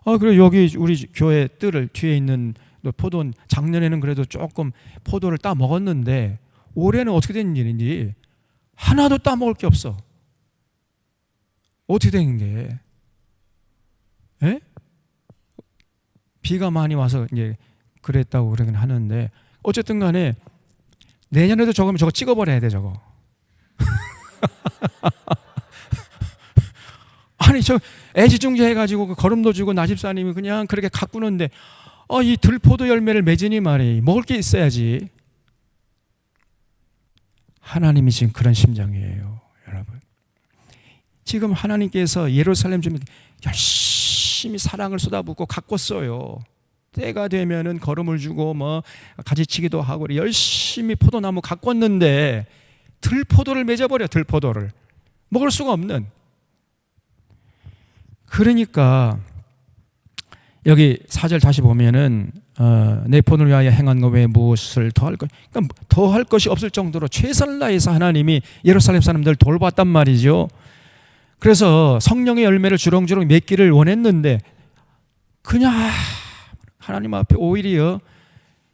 그리고 여기 우리 교회 뜰을 뒤에 있는 포도원, 작년에는 그래도 조금 포도를 따 먹었는데 올해는 어떻게 된 일인지 하나도 따 먹을 게 없어. 어떻게 된 게? 예? 비가 많이 와서 이제 그랬다고 그러긴 하는데 어쨌든 간에 내년에도 저거 찍어버려야 돼 저거. 아니 저 애지중지 해가지고 거름도 주고 나집사님이 그냥 그렇게 가꾸는데 이 들포도 열매를 맺으니 말이 먹을 게 있어야지. 하나님이 지금 그런 심정이에요, 여러분. 지금 하나님께서 예루살렘 주민 열심히 사랑을 쏟아붓고 가꿨어요. 때가 되면은 거름을 주고 뭐 가지치기도 하고 열심히 포도나무 가꿨는데 들포도를 맺어버려. 들포도를 먹을 수가 없는. 그러니까 여기 4절 다시 보면은 내 포도를 위하여 행한 것 외에 무엇을 더할 것, 그러니까 더할 것이 없을 정도로 최선을 다해서 하나님이 예루살렘 사람들을 돌봤단 말이죠. 그래서 성령의 열매를 주렁주렁 맺기를 원했는데 그냥 하나님 앞에 오히려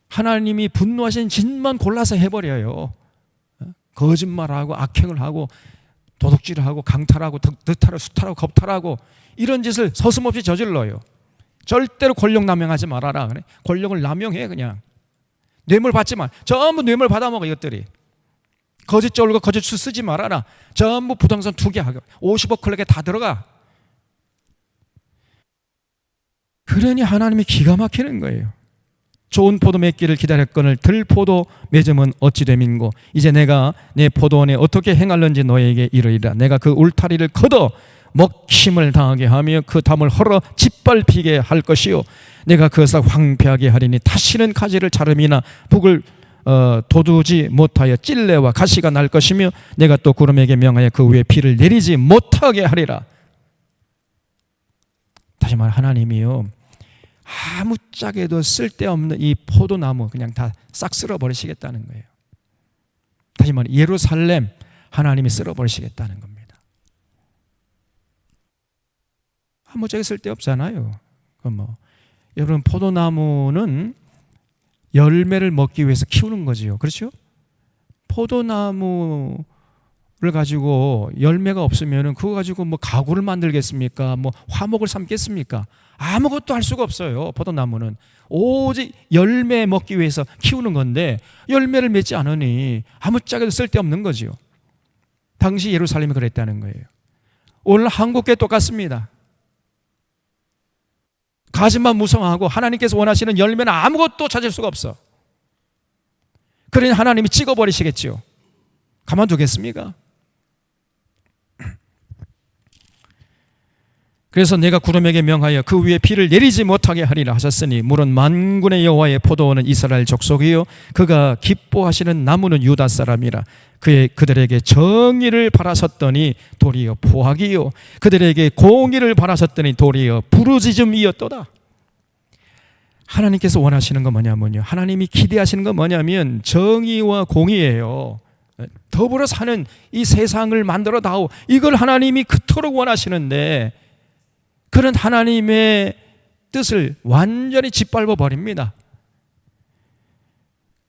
하나님이 분노하신 짓만 골라서 해버려요. 거짓말하고 악행을 하고 도둑질을 하고 강탈하고 득탈하고 수탈하고 겁탈하고 이런 짓을 서슴없이 저질러요. 절대로 권력 남용하지 말아라. 그래. 권력을 남용해. 그냥 뇌물 받지 마. 전부 뇌물 받아먹어. 이것들이 거짓 쫄고 거짓 수 쓰지 말아라. 전부 부동산 투기하고 50억 클릭에 다 들어가. 그러니 하나님이 기가 막히는 거예요. 좋은 포도 맺기를 기다렸거늘 들포도 맺으면 어찌 됨인고. 이제 내가 내 포도원에 어떻게 행할는지 너에게 이르리라. 내가 그 울타리를 걷어 먹힘을 당하게 하며 그 담을 헐어 짓밟히게 할 것이요 내가 그것을 황폐하게 하리니 다시는 가지를 자름이나 북을 돋우지 못하여 찔레와 가시가 날 것이며 내가 또 구름에게 명하여 그 위에 비를 내리지 못하게 하리라. 다시 말해 하나님이요, 아무짝에도 쓸데없는 이 포도나무 그냥 다 싹 쓸어버리시겠다는 거예요. 다시 말해 예루살렘 하나님이 쓸어버리시겠다는 겁니다. 아무짝에 쓸데없잖아요. 여러분, 포도나무는 열매를 먹기 위해서 키우는 거지요. 그렇죠? 포도나무를 가지고 열매가 없으면 그거 가지고 뭐 가구를 만들겠습니까? 뭐 화목을 삼겠습니까? 아무것도 할 수가 없어요. 포도나무는 오직 열매 먹기 위해서 키우는 건데 열매를 맺지 않으니 아무짝에도 쓸데없는 거지요. 당시 예루살렘이 그랬다는 거예요. 오늘 한국계 똑같습니다. 가지만 무성하고 하나님께서 원하시는 열매는 아무것도 찾을 수가 없어. 그러니 하나님이 찍어버리시겠죠. 가만두겠습니까? 그래서 내가 구름에게 명하여 그 위에 비를 내리지 못하게 하리라 하셨으니 물은 만군의 여호와의 포도원은 이스라엘 족속이요 그가 기뻐하시는 나무는 유다 사람이라. 그들에게 정의를 바라셨더니 도리어 포악이요 그들에게 공의를 바라셨더니 도리어 부르짖음이었도다. 하나님께서 원하시는 건 뭐냐면요, 하나님이 기대하시는 건 뭐냐면 정의와 공의예요. 더불어 사는 이 세상을 만들어 다오, 이걸 하나님이 그토록 원하시는데 그런 하나님의 뜻을 완전히 짓밟아 버립니다.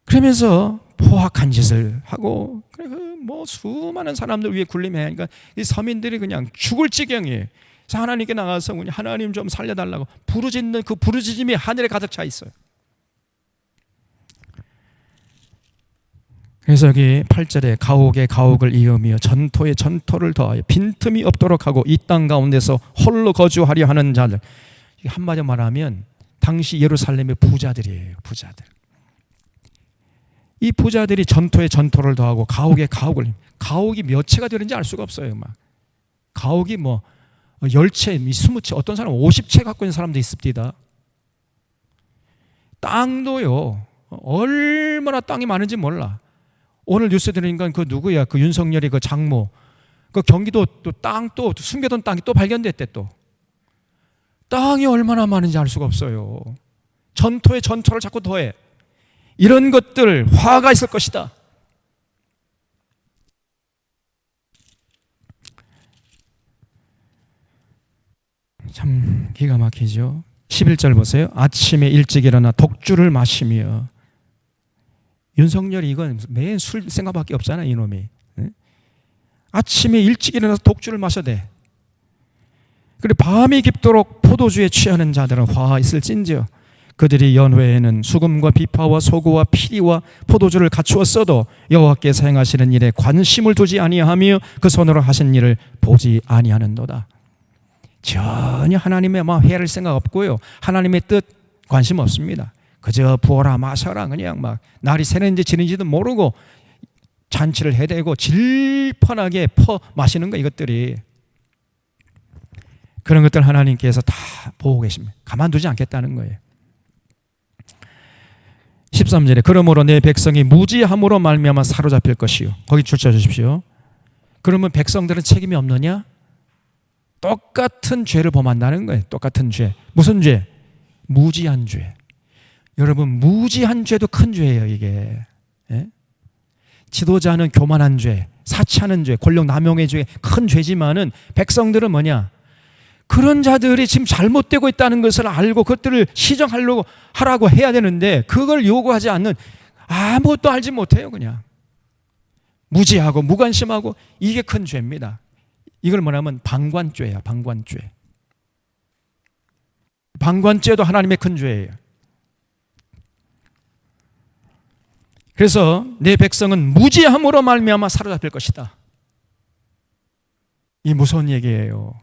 그러면서 포악한 짓을 하고 뭐 수많은 사람들 위에 군림해야 하니까 이 서민들이 그냥 죽을 지경이에요. 그래서 하나님께 나가서 그냥 하나님 좀 살려달라고 부르짖는 그 부르짖음이 하늘에 가득 차 있어요. 그래서 여기 8절에 가옥에 가옥을 이으며 전토에 전토를 더하여 빈틈이 없도록 하고 이 땅 가운데서 홀로 거주하려 하는 자들, 한마디로 말하면 당시 예루살렘의 부자들이에요. 부자들. 이 부자들이 전토에 전토를 더하고 가옥에 가옥을, 가옥이 몇 채가 되는지 알 수가 없어요. 막 가옥이 뭐 10채, 20채, 어떤 사람은 50채 갖고 있는 사람도 있습니다. 땅도요, 얼마나 땅이 많은지 몰라. 오늘 뉴스 들으니까 그 누구야? 그 윤석열이 그 장모, 그 경기도 또 땅 또 숨겨둔 땅이 또 발견됐대. 또 땅이 얼마나 많은지 알 수가 없어요. 전토에 전토를 자꾸 더해. 이런 것들 화가 있을 것이다. 참 기가 막히죠. 11절 보세요. 아침에 일찍 일어나 독주를 마시며, 윤석열이 이건 매일 술 생각밖에 없잖아, 이놈이. 아침에 일찍 일어나서 독주를 마셔대. 그리고 밤이 깊도록 포도주에 취하는 자들은 화 있을진지요. 그들이 연회에는 수금과 비파와 소고와 피리와 포도주를 갖추었어도 여호와께서 행하시는 일에 관심을 두지 아니하며 그 손으로 하신 일을 보지 아니하는도다. 전혀 하나님의 해를 생각 없고요, 하나님의 뜻 관심 없습니다. 그저 부어라 마셔라, 그냥 막 날이 새는지 지는지도 모르고 잔치를 해대고 질펀하게 퍼 마시는 거, 이것들이. 그런 것들 하나님께서 다 보고 계십니다. 가만두지 않겠다는 거예요. 13절에 그러므로 내 백성이 무지함으로 말미암아 사로잡힐 것이요. 거기 줄쳐 주십시오. 그러면 백성들은 책임이 없느냐? 똑같은 죄를 범한다는 거예요. 똑같은 죄. 무슨 죄? 무지한 죄. 여러분, 무지한 죄도 큰 죄예요, 이게. 예? 지도자는 교만한 죄, 사치하는 죄, 권력 남용의 죄, 큰 죄지만은 백성들은 뭐냐? 그런 자들이 지금 잘못되고 있다는 것을 알고 그것들을 하라고 해야 되는데 그걸 요구하지 않는, 아무것도 알지 못해요. 그냥 무지하고 무관심하고, 이게 큰 죄입니다. 이걸 뭐냐면 방관죄야. 방관죄. 방관죄도 하나님의 큰 죄예요. 그래서 내 백성은 무지함으로 말미암아 사로잡힐 것이다. 이 무서운 얘기예요.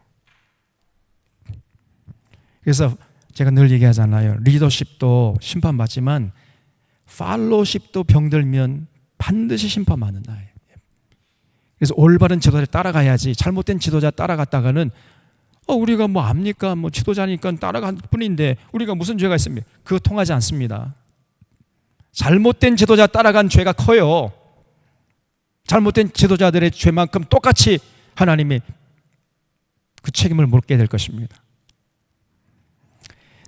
그래서 제가 늘 얘기하잖아요. 리더십도 심판받지만 팔로우십도 병들면 반드시 심판받는 나예요. 그래서 올바른 지도자를 따라가야지, 잘못된 지도자 따라갔다가는 우리가 뭐 압니까? 뭐 지도자니까 따라갈 뿐인데 우리가 무슨 죄가 있습니까? 그거 통하지 않습니다. 잘못된 지도자 따라간 죄가 커요. 잘못된 지도자들의 죄만큼 똑같이 하나님이 그 책임을 물게 될 것입니다.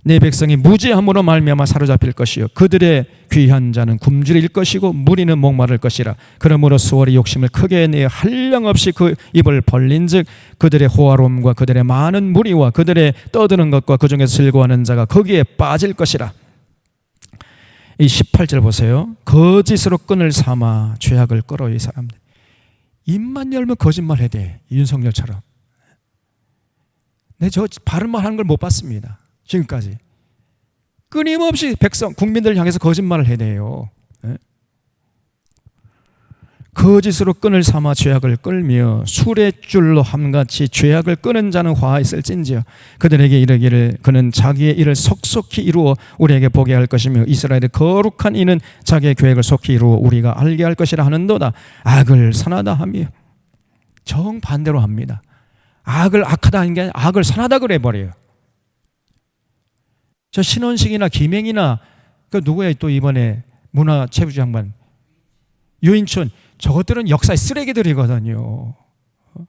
내 백성이 무지함으로 말미암아 사로잡힐 것이요 그들의 귀한 자는 굶주릴 것이고 무리는 목마를 것이라. 그러므로 수월이 욕심을 크게 내어 한량없이 그 입을 벌린즉 그들의 호화로움과 그들의 많은 무리와 그들의 떠드는 것과 그 중에서 즐거워하는 자가 거기에 빠질 것이라. 이 18절 보세요. 거짓으로 끈을 삼아 죄악을 끌어. 이 사람들 입만 열면 거짓말 해야 돼. 윤석열처럼. 네, 저 바른 말 하는 걸 못 봤습니다. 지금까지 끊임없이 백성, 국민들을 향해서 거짓말을 해내요. 거짓으로 끈을 삼아 죄악을 끌며 수레줄로 함같이 죄악을 끄는 자는 화 있을진지요. 그들에게 이르기를 그는 자기의 일을 속속히 이루어 우리에게 보게 할 것이며 이스라엘의 거룩한 이는 자기의 계획을 속히 이루어 우리가 알게 할 것이라 하는도다. 악을 선하다 하며 정반대로 합니다. 악을 악하다 하는 게 아니라 악을 선하다 그래버려요. 저 신원식이나 김행이나 그 누구야 또 이번에 문화체육부 장관 유인춘, 저것들은 역사의 쓰레기들이거든요.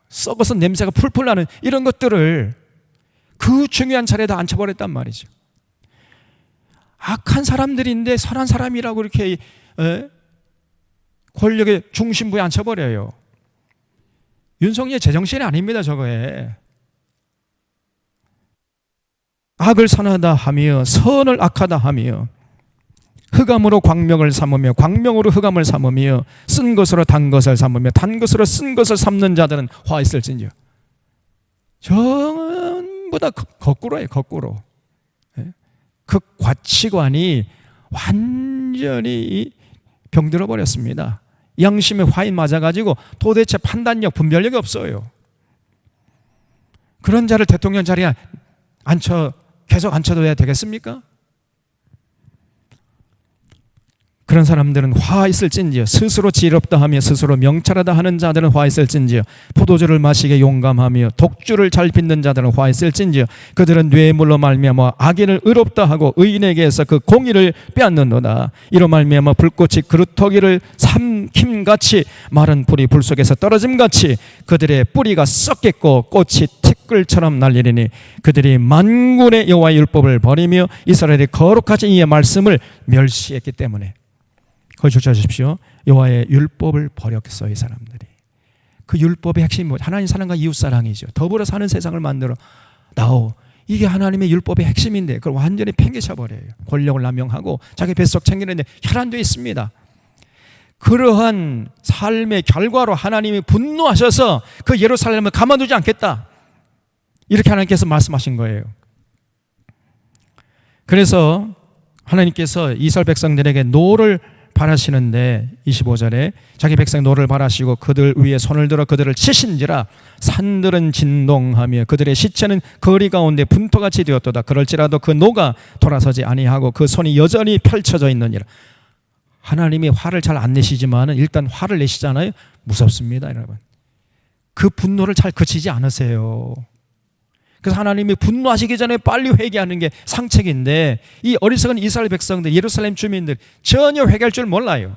썩어서 냄새가 풀풀 나는 이런 것들을 그 중요한 자리에다 앉혀버렸단 말이죠. 악한 사람들인데 선한 사람이라고 이렇게 권력의 중심부에 앉혀버려요. 윤석열 제정신이 아닙니다. 저거에. 악을 선하다 하며 선을 악하다 하며 흑암으로 광명을 삼으며 광명으로 흑암을 삼으며 쓴 것으로 단 것을 삼으며 단 것으로 쓴 것을 삼는 자들은 화 있을진지요. 전부 다 거꾸로예요. 거꾸로. 그 가치관이 완전히 병들어 버렸습니다. 양심의 화인 맞아가지고 도대체 판단력, 분별력이 없어요. 그런 자를 대통령 자리에 계속 앉혀둬야 되겠습니까? 그런 사람들은 화 있을진지요. 스스로 지혜롭다 하며 스스로 명철하다 하는 자들은 화 있을진지요. 포도주를 마시게 용감하며 독주를 잘 빚는 자들은 화 있을진지요. 그들은 뇌물로 말미암아 악인을 의롭다 하고 의인에게서 그 공의를 빼앗는도다. 이로 말미암아 불꽃이 그루터기를 삼킴같이 마른 불이 불 속에서 떨어짐같이 그들의 뿌리가 썩겠고 꽃이 티끌처럼 날리리니 그들이 만군의 여호와의 율법을 버리며 이스라엘의 거룩하신 이의 말씀을 멸시했기 때문에. 거기 조심하십시오. 여호와의 율법을 버렸어요. 이 사람들이. 그 율법의 핵심이 뭐죠? 하나님 사랑과 이웃 사랑이죠. 더불어 사는 세상을 만들어 나오. 이게 하나님의 율법의 핵심인데 그걸 완전히 팽개쳐 버려요. 권력을 남용하고 자기 뱃속 챙기는데 혈안되어 있습니다. 그러한 삶의 결과로 하나님이 분노하셔서 그 예루살렘을 가만두지 않겠다. 이렇게 하나님께서 말씀하신 거예요. 그래서 하나님께서 이스라엘 백성들에게 노를 바라시는데 25절에 자기 백성 노를 바라시고 그들 위에 손을 들어 그들을 치신지라 산들은 진동하며 그들의 시체는 거리 가운데 분토같이 되었도다. 그럴지라도 그 노가 돌아서지 아니하고 그 손이 여전히 펼쳐져 있느니라. 하나님이 화를 잘 안 내시지만 일단 화를 내시잖아요. 무섭습니다, 여러분. 그 분노를 잘 그치지 않으세요. 그래서 하나님이 분노하시기 전에 빨리 회개하는 게 상책인데 이 어리석은 이스라엘 백성들, 예루살렘 주민들 전혀 회개할 줄 몰라요.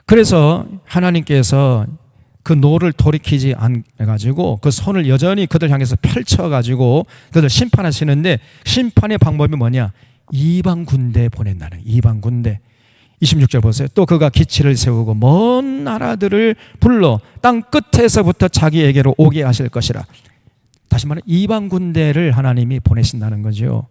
그래서 하나님께서 그 노를 돌이키지 않아가지고 그 손을 여전히 그들 향해서 펼쳐가지고 그들 심판하시는데 심판의 방법이 뭐냐? 이방 군대 보낸다는 이방 군대. 26절 보세요. 또 그가 기치를 세우고 먼 나라들을 불러 땅 끝에서부터 자기에게로 오게 하실 것이라. 다시 말해 이방 군대를 하나님이 보내신다는 거죠.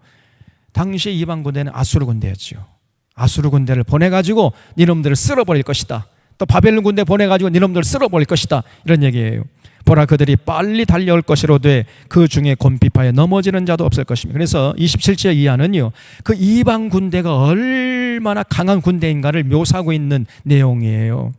당시 이방 군대는 아수르 군대였죠. 아수르 군대를 보내가지고 니놈들을 쓸어버릴 것이다. 또 바벨론 군대 보내가지고 니놈들을 쓸어버릴 것이다. 이런 얘기예요. 보라 그들이 빨리 달려올 것이로되 그 중에 곤비파에 넘어지는 자도 없을 것입니다. 그래서 27절 이하는요, 그 이방 군대가 얼마나 강한 군대인가를 묘사하고 있는 내용이에요.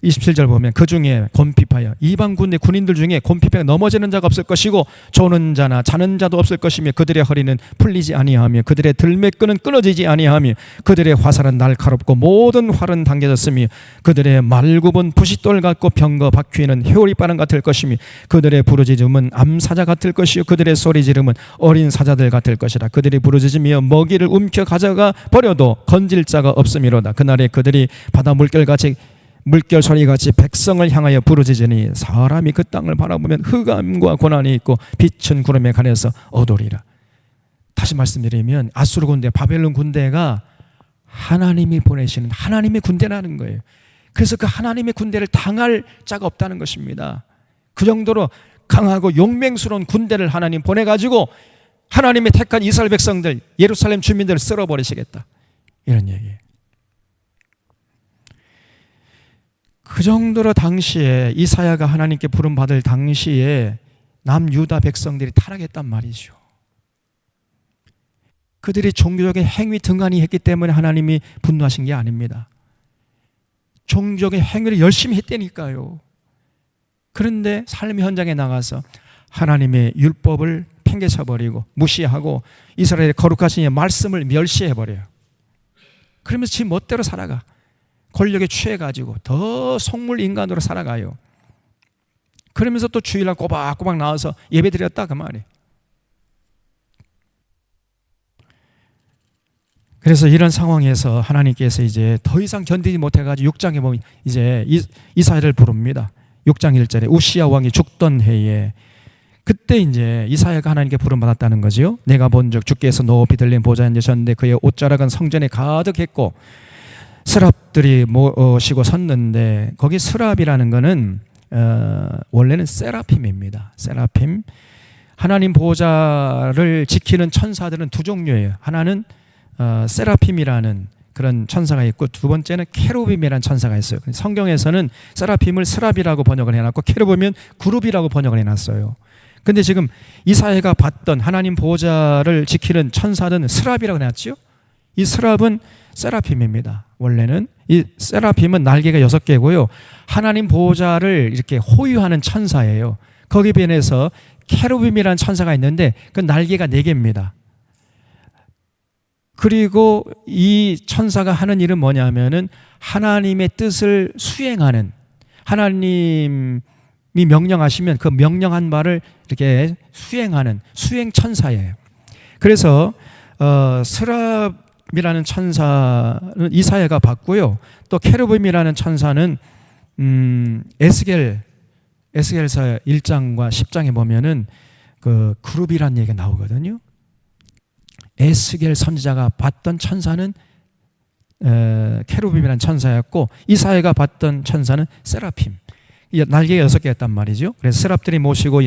27절 보면 그 중에 곤피파여 이방 군대 군인들 중에 곤피파가 넘어지는 자가 없을 것이고 조는 자나 자는 자도 없을 것이며 그들의 허리는 풀리지 아니하며 그들의 들매끈은 끊어지지 아니하며 그들의 화살은 날카롭고 모든 활은 당겨졌으며 그들의 말굽은 부싯돌 같고 병거 바퀴는 회오리 바람 같을 것이며 그들의 부르짖음은 암사자 같을 것이요 그들의 소리 지름은 어린 사자들 같을 것이라. 그들이 부르짖으며 먹이를 움켜 가져가 버려도 건질 자가 없음이로다. 그날에 그들이 바다 물결같이 물결 소리같이 백성을 향하여 부르짖으니 사람이 그 땅을 바라보면 흑암과 고난이 있고 빛은 구름에 가려서 어두리라. 다시 말씀드리면 아수르 군대, 바벨론 군대가 하나님이 보내시는 하나님의 군대라는 거예요. 그래서 그 하나님의 군대를 당할 자가 없다는 것입니다. 그 정도로 강하고 용맹스러운 군대를 하나님 보내가지고 하나님의 택한 이스라엘 백성들, 예루살렘 주민들을 쓸어버리시겠다, 이런 얘기예요. 그 정도로 당시에 이사야가 하나님께 부름받을 당시에 남유다 백성들이 타락했단 말이죠. 그들이 종교적인 행위 등한히 했기 때문에 하나님이 분노하신 게 아닙니다. 종교적인 행위를 열심히 했다니까요. 그런데 삶의 현장에 나가서 하나님의 율법을 팽개쳐버리고 무시하고 이스라엘의 거룩하신 말씀을 멸시해버려요. 그러면서 지 멋대로 살아가. 권력에 취해가지고 더 속물 인간으로 살아가요. 그러면서 또 주일날 꼬박꼬박 나와서 예배드렸다, 그 말이에요. 그래서 이런 상황에서 하나님께서 이제 더 이상 견디지 못해가지고 6장에 보면 이제 이사야를 부릅니다. 6장 1절에 우시야 왕이 죽던 해에, 그때 이제 이사야가 하나님께 부름받았다는 거지요. 내가 본즉 주께서 높이 들린 보좌에 앉으셨는데 그의 옷자락은 성전에 가득했고 스랍들이 모시고 섰는데, 거기 스랍이라는 거는 원래는 세라핌입니다. 세라핌. 하나님 보좌를 지키는 천사들은 두 종류예요. 하나는 세라핌이라는 그런 천사가 있고, 두 번째는 케루빔이라는 천사가 있어요. 성경에서는 세라핌을 스랍이라고 번역을 해놨고 케루빔은 그룹이라고 번역을 해놨어요. 근데 지금 이사야가 봤던 하나님 보좌를 지키는 천사들은 스랍이라고 해놨죠. 이 스랍은 세라핌입니다. 원래는 이 세라핌은 날개가 6개고요 하나님 보좌를 이렇게 호위하는 천사예요. 거기에 비해서 케루빔이라는 천사가 있는데 그 날개가 4개입니다. 그리고 이 천사가 하는 일은 뭐냐면은 하나님의 뜻을 수행하는, 하나님이 명령하시면 그 명령한 바를 이렇게 수행하는 수행 천사예요. 그래서 스랍이라는 천사는 이사야가 봤고요. 또 케루빔이라는 천사는 에스겔서 1장과 10장에 보면은 그 그룹이라는 얘기가 나오거든요. 에스겔 선지자가 봤던 천사는 케루빔이라는 천사였고 이사야가 봤던 천사는 세라핌. 날개가 6개였단 말이죠. 그래서 스랍들이 모시고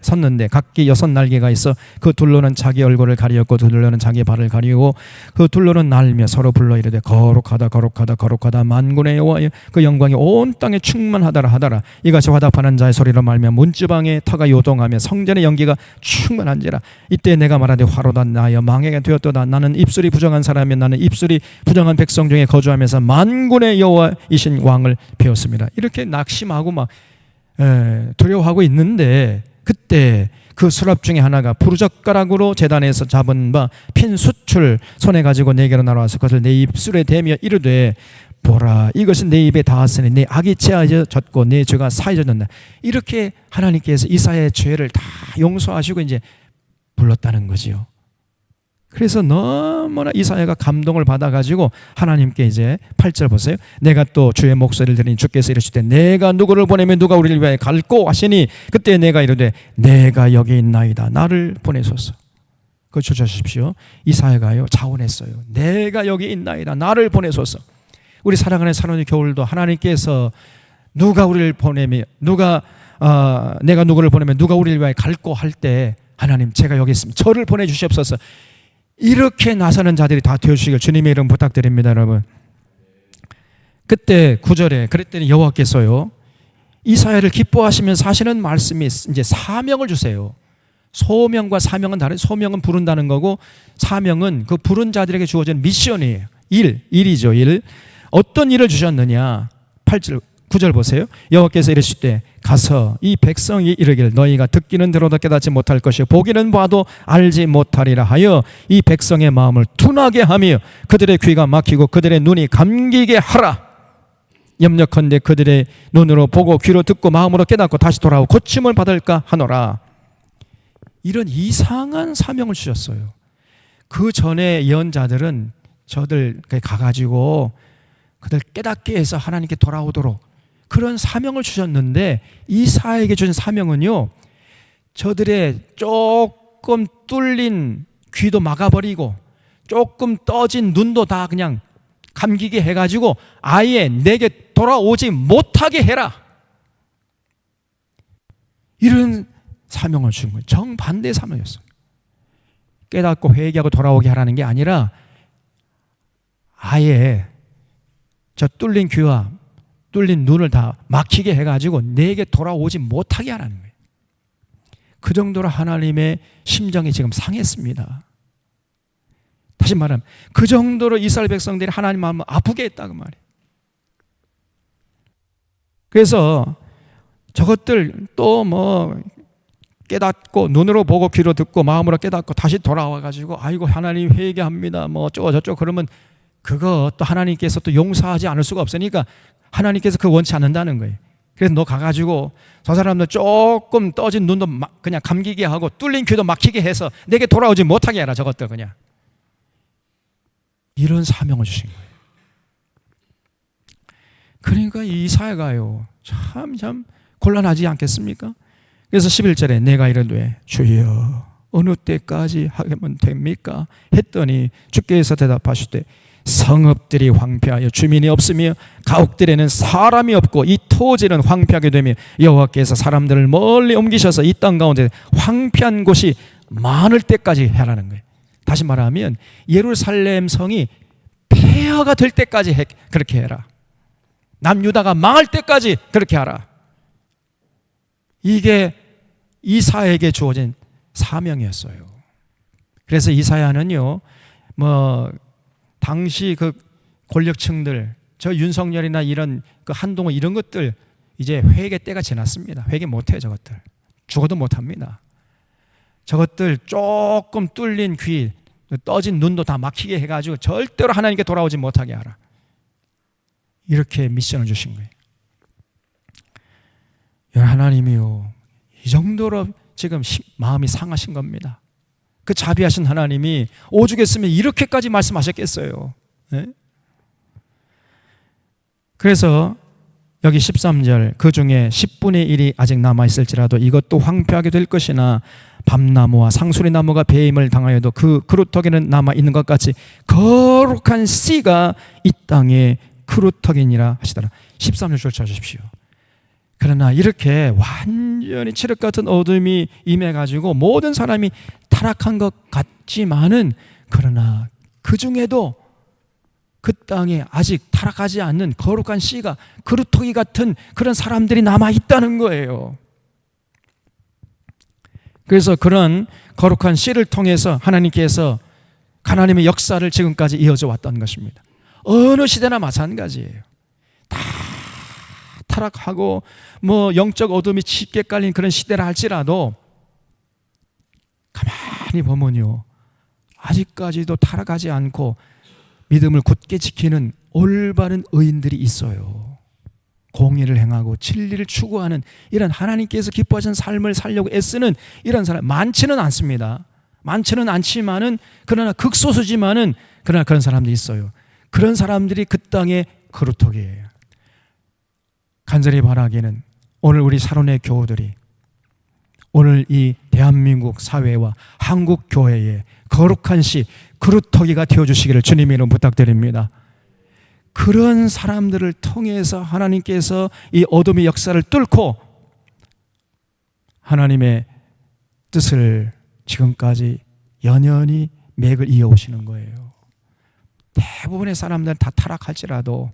섰는데 각기 6날개가 있어 그 둘로는 자기 얼굴을 가리었고 둘로는 자기 발을 가리고 그 둘로는 날며 서로 불러 이르되 거룩하다 거룩하다 거룩하다 만군의 여호와여 그 영광이 온 땅에 충만하다라 하더라. 이같이 화답하는 자의 소리로 말며 문지방에 터가 요동하며 성전의 연기가 충만한지라. 이때 내가 말하되 화로다 나여 망해가 되었도다. 나는 입술이 부정한 사람이며 나는 입술이 부정한 백성 중에 거주하면서 만군의 여호와이신 왕을 배웠습니다. 이렇게 낙심하고 막 두려워하고 있는데, 그때 그 수랍 중에 하나가 부르젓가락으로 제단에서 잡은 바 핀 숯을 손에 가지고 내게로 날아와서 그것을 내 입술에 대며 이르되 보라 이것은 내 입에 닿았으니 내 악이 채워졌고 내 죄가 사해졌는다. 이렇게 하나님께서 이사야의 죄를 다 용서하시고 이제 불렀다는 거지요. 그래서 너무나 이사야가 감동을 받아가지고 하나님께 이제 8절 보세요. 내가 또 주의 목소리를 들으니 주께서 이르시되 내가 누구를 보내면 누가 우리를 위하여 갈꼬 하시니 그때 내가 이르되 내가 여기 있나이다 나를 보내소서. 그거 주셔주십시오. 이사야가요 자원했어요. 내가 여기 있나이다 나를 보내소서. 우리 사랑하는 사랑의 교울도 하나님께서 누가 우리를 보내면 내가 누구를 보내면 누가 우리를 위하여 갈꼬 할 때 하나님 제가 여기 있습니다. 저를 보내주시옵소서. 이렇게 나서는 자들이 다 되어주시길 주님의 이름 부탁드립니다. 여러분, 그때 9절에 그랬더니 여호와께서요 이사야를 기뻐하시면서 하시는 말씀이 이제 사명을 주세요. 소명과 사명은 다른, 소명은 부른다는 거고 사명은 그 부른 자들에게 주어진 미션이에요. 일이죠. 일. 어떤 일을 주셨느냐. 8절 9절 보세요. 여호와께서 이르시되 가서 이 백성이 이르기를 너희가 듣기는 들어도 깨닫지 못할 것이요 보기는 봐도 알지 못하리라 하여 이 백성의 마음을 둔하게 하며 그들의 귀가 막히고 그들의 눈이 감기게 하라. 염려컨대 그들의 눈으로 보고 귀로 듣고 마음으로 깨닫고 다시 돌아오고 고침을 받을까 하노라. 이런 이상한 사명을 주셨어요. 그 전에 예언자들은 저들 가가지고 그들 깨닫게 해서 하나님께 돌아오도록 그런 사명을 주셨는데 이사야에게 주신 사명은요 저들의 조금 뚫린 귀도 막아버리고 조금 떠진 눈도 다 그냥 감기게 해가지고 아예 내게 돌아오지 못하게 해라. 이런 사명을 주는 거예요. 정반대의 사명이었어요. 깨닫고 회개하고 돌아오게 하라는 게 아니라 아예 저 뚫린 귀와 뚫린 눈을 다 막히게 해가지고 내게 돌아오지 못하게 하라는 거예요. 그 정도로 하나님의 심정이 지금 상했습니다. 다시 말하면 그 정도로 이스라엘 백성들이 하나님 마음을 아프게 했다고 말이에요. 그래서 저것들 또 뭐 깨닫고 눈으로 보고 귀로 듣고 마음으로 깨닫고 다시 돌아와가지고 아이고 하나님 회개합니다 뭐 어쩌고 저쩌고 그러면 그거 또 하나님께서 또 용서하지 않을 수가 없으니까 하나님께서 그거 원치 않는다는 거예요. 그래서 너 가가지고 저 사람들 조금 떠진 눈도 그냥 감기게 하고 뚫린 귀도 막히게 해서 내게 돌아오지 못하게 해라. 저것들 그냥 이런 사명을 주신 거예요. 그러니까 이 이사야가요 참 곤란하지 않겠습니까? 그래서 11절에 내가 이르되 주여 어느 때까지 하면 됩니까? 했더니 주께서 대답하시되 성읍들이 황폐하여 주민이 없으며 가옥들에는 사람이 없고 이 토지는 황폐하게 되며 여호와께서 사람들을 멀리 옮기셔서 이 땅 가운데 황폐한 곳이 많을 때까지 하라는 거예요. 다시 말하면 예루살렘 성이 폐허가 될 때까지 그렇게 해라. 남유다가 망할 때까지 그렇게 하라. 이게 이사야에게 주어진 사명이었어요. 그래서 이사야는요 뭐 당시 그 권력층들, 저 윤석열이나 이런 그 한동훈 이런 것들 이제 회개 때가 지났습니다. 회개 못해요. 저것들 죽어도 못합니다. 저것들 조금 뚫린 귀, 떠진 눈도 다 막히게 해가지고 절대로 하나님께 돌아오지 못하게 하라. 이렇게 미션을 주신 거예요. 하나님이요 이 정도로 지금 마음이 상하신 겁니다. 그 자비하신 하나님이 오죽했으면 이렇게까지 말씀하셨겠어요. 네? 그래서 여기 13절 그 중에 10분의 1이 아직 남아있을지라도 이것도 황폐하게 될 것이나 밤나무와 상수리나무가 배임을 당하여도 그 그루터기는 남아있는 것 같이 거룩한 씨가 이 땅에 그루터기니라 하시더라. 13절 쫓아주십시오. 그러나 이렇게 완전히 칠흑 같은 어둠이 임해가지고 모든 사람이 타락한 것 같지만은 그러나 그 중에도 그 땅에 아직 타락하지 않는 거룩한 씨가 그루터기 같은 그런 사람들이 남아있다는 거예요. 그래서 그런 거룩한 씨를 통해서 하나님께서 하나님의 역사를 지금까지 이어져 왔던 것입니다. 어느 시대나 마찬가지예요. 다 타락하고 뭐 영적 어둠이 짙게 깔린 그런 시대라 할지라도 가만히 보면요 아직까지도 타락하지 않고 믿음을 굳게 지키는 올바른 의인들이 있어요. 공의를 행하고 진리를 추구하는 이런 하나님께서 기뻐하시는 삶을 살려고 애쓰는 이런 사람 많지는 않습니다. 많지는 않지만은 그러나 극소수지만은 그러나 그런 사람들이 있어요. 그런 사람들이 그 땅의 그루터기예요. 간절히 바라기는 오늘 우리 사론의 교우들이 오늘 이 대한민국 사회와 한국 교회에 거룩한 씨 그루터기가 되어주시기를 주님의 이름 부탁드립니다. 그런 사람들을 통해서 하나님께서 이 어둠의 역사를 뚫고 하나님의 뜻을 지금까지 연연히 맥을 이어오시는 거예요. 대부분의 사람들은 다 타락할지라도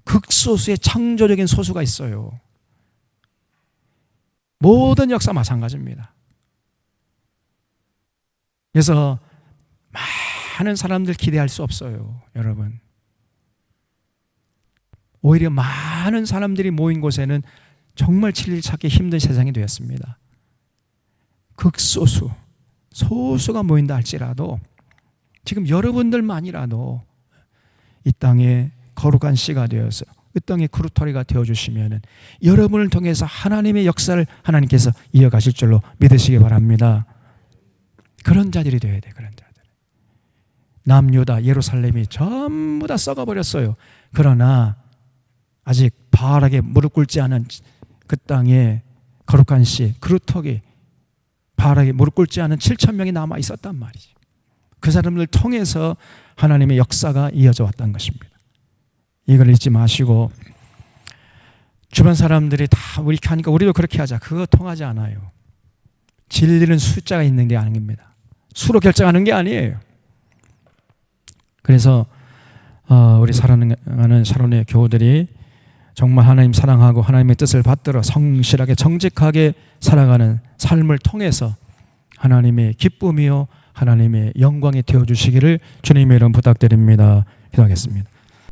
극소수의 창조적인 소수가 있어요. 모든 역사 마찬가지입니다. 그래서 많은 사람들 기대할 수 없어요, 여러분. 오히려 많은 사람들이 모인 곳에는 정말 진리를 찾기 힘든 세상이 되었습니다. 극소수, 소수가 모인다 할지라도 지금 여러분들만이라도 이 땅에 거룩한 씨가 되어서 이 땅의 그루터기가 되어주시면 여러분을 통해서 하나님의 역사를 하나님께서 이어가실 줄로 믿으시기 바랍니다. 그런 자들이 되어야 돼. 그런 자들. 남유다 예루살렘이 전부 다 썩어버렸어요. 그러나 아직 바알에게 무릎 꿇지 않은 그 땅에 거룩한 씨 그루터기 바알에게 무릎 꿇지 않은 7천 명이 남아 있었단 말이죠. 그 사람들 통해서 하나님의 역사가 이어져 왔다는 것입니다. 이걸 잊지 마시고 주변 사람들이 다 이렇게 하니까 우리도 그렇게 하자. 그거 통하지 않아요. 진리는 숫자가 있는 게 아닙니다. 수로 결정하는 게 아니에요. 그래서 우리 사랑하는 샤론의 교우들이 정말 하나님 사랑하고 하나님의 뜻을 받들어 성실하게 정직하게 살아가는 삶을 통해서 하나님의 기쁨이요 하나님의 영광이 되어주시기를 주님의 이름 부탁드립니다. 기도하겠습니다.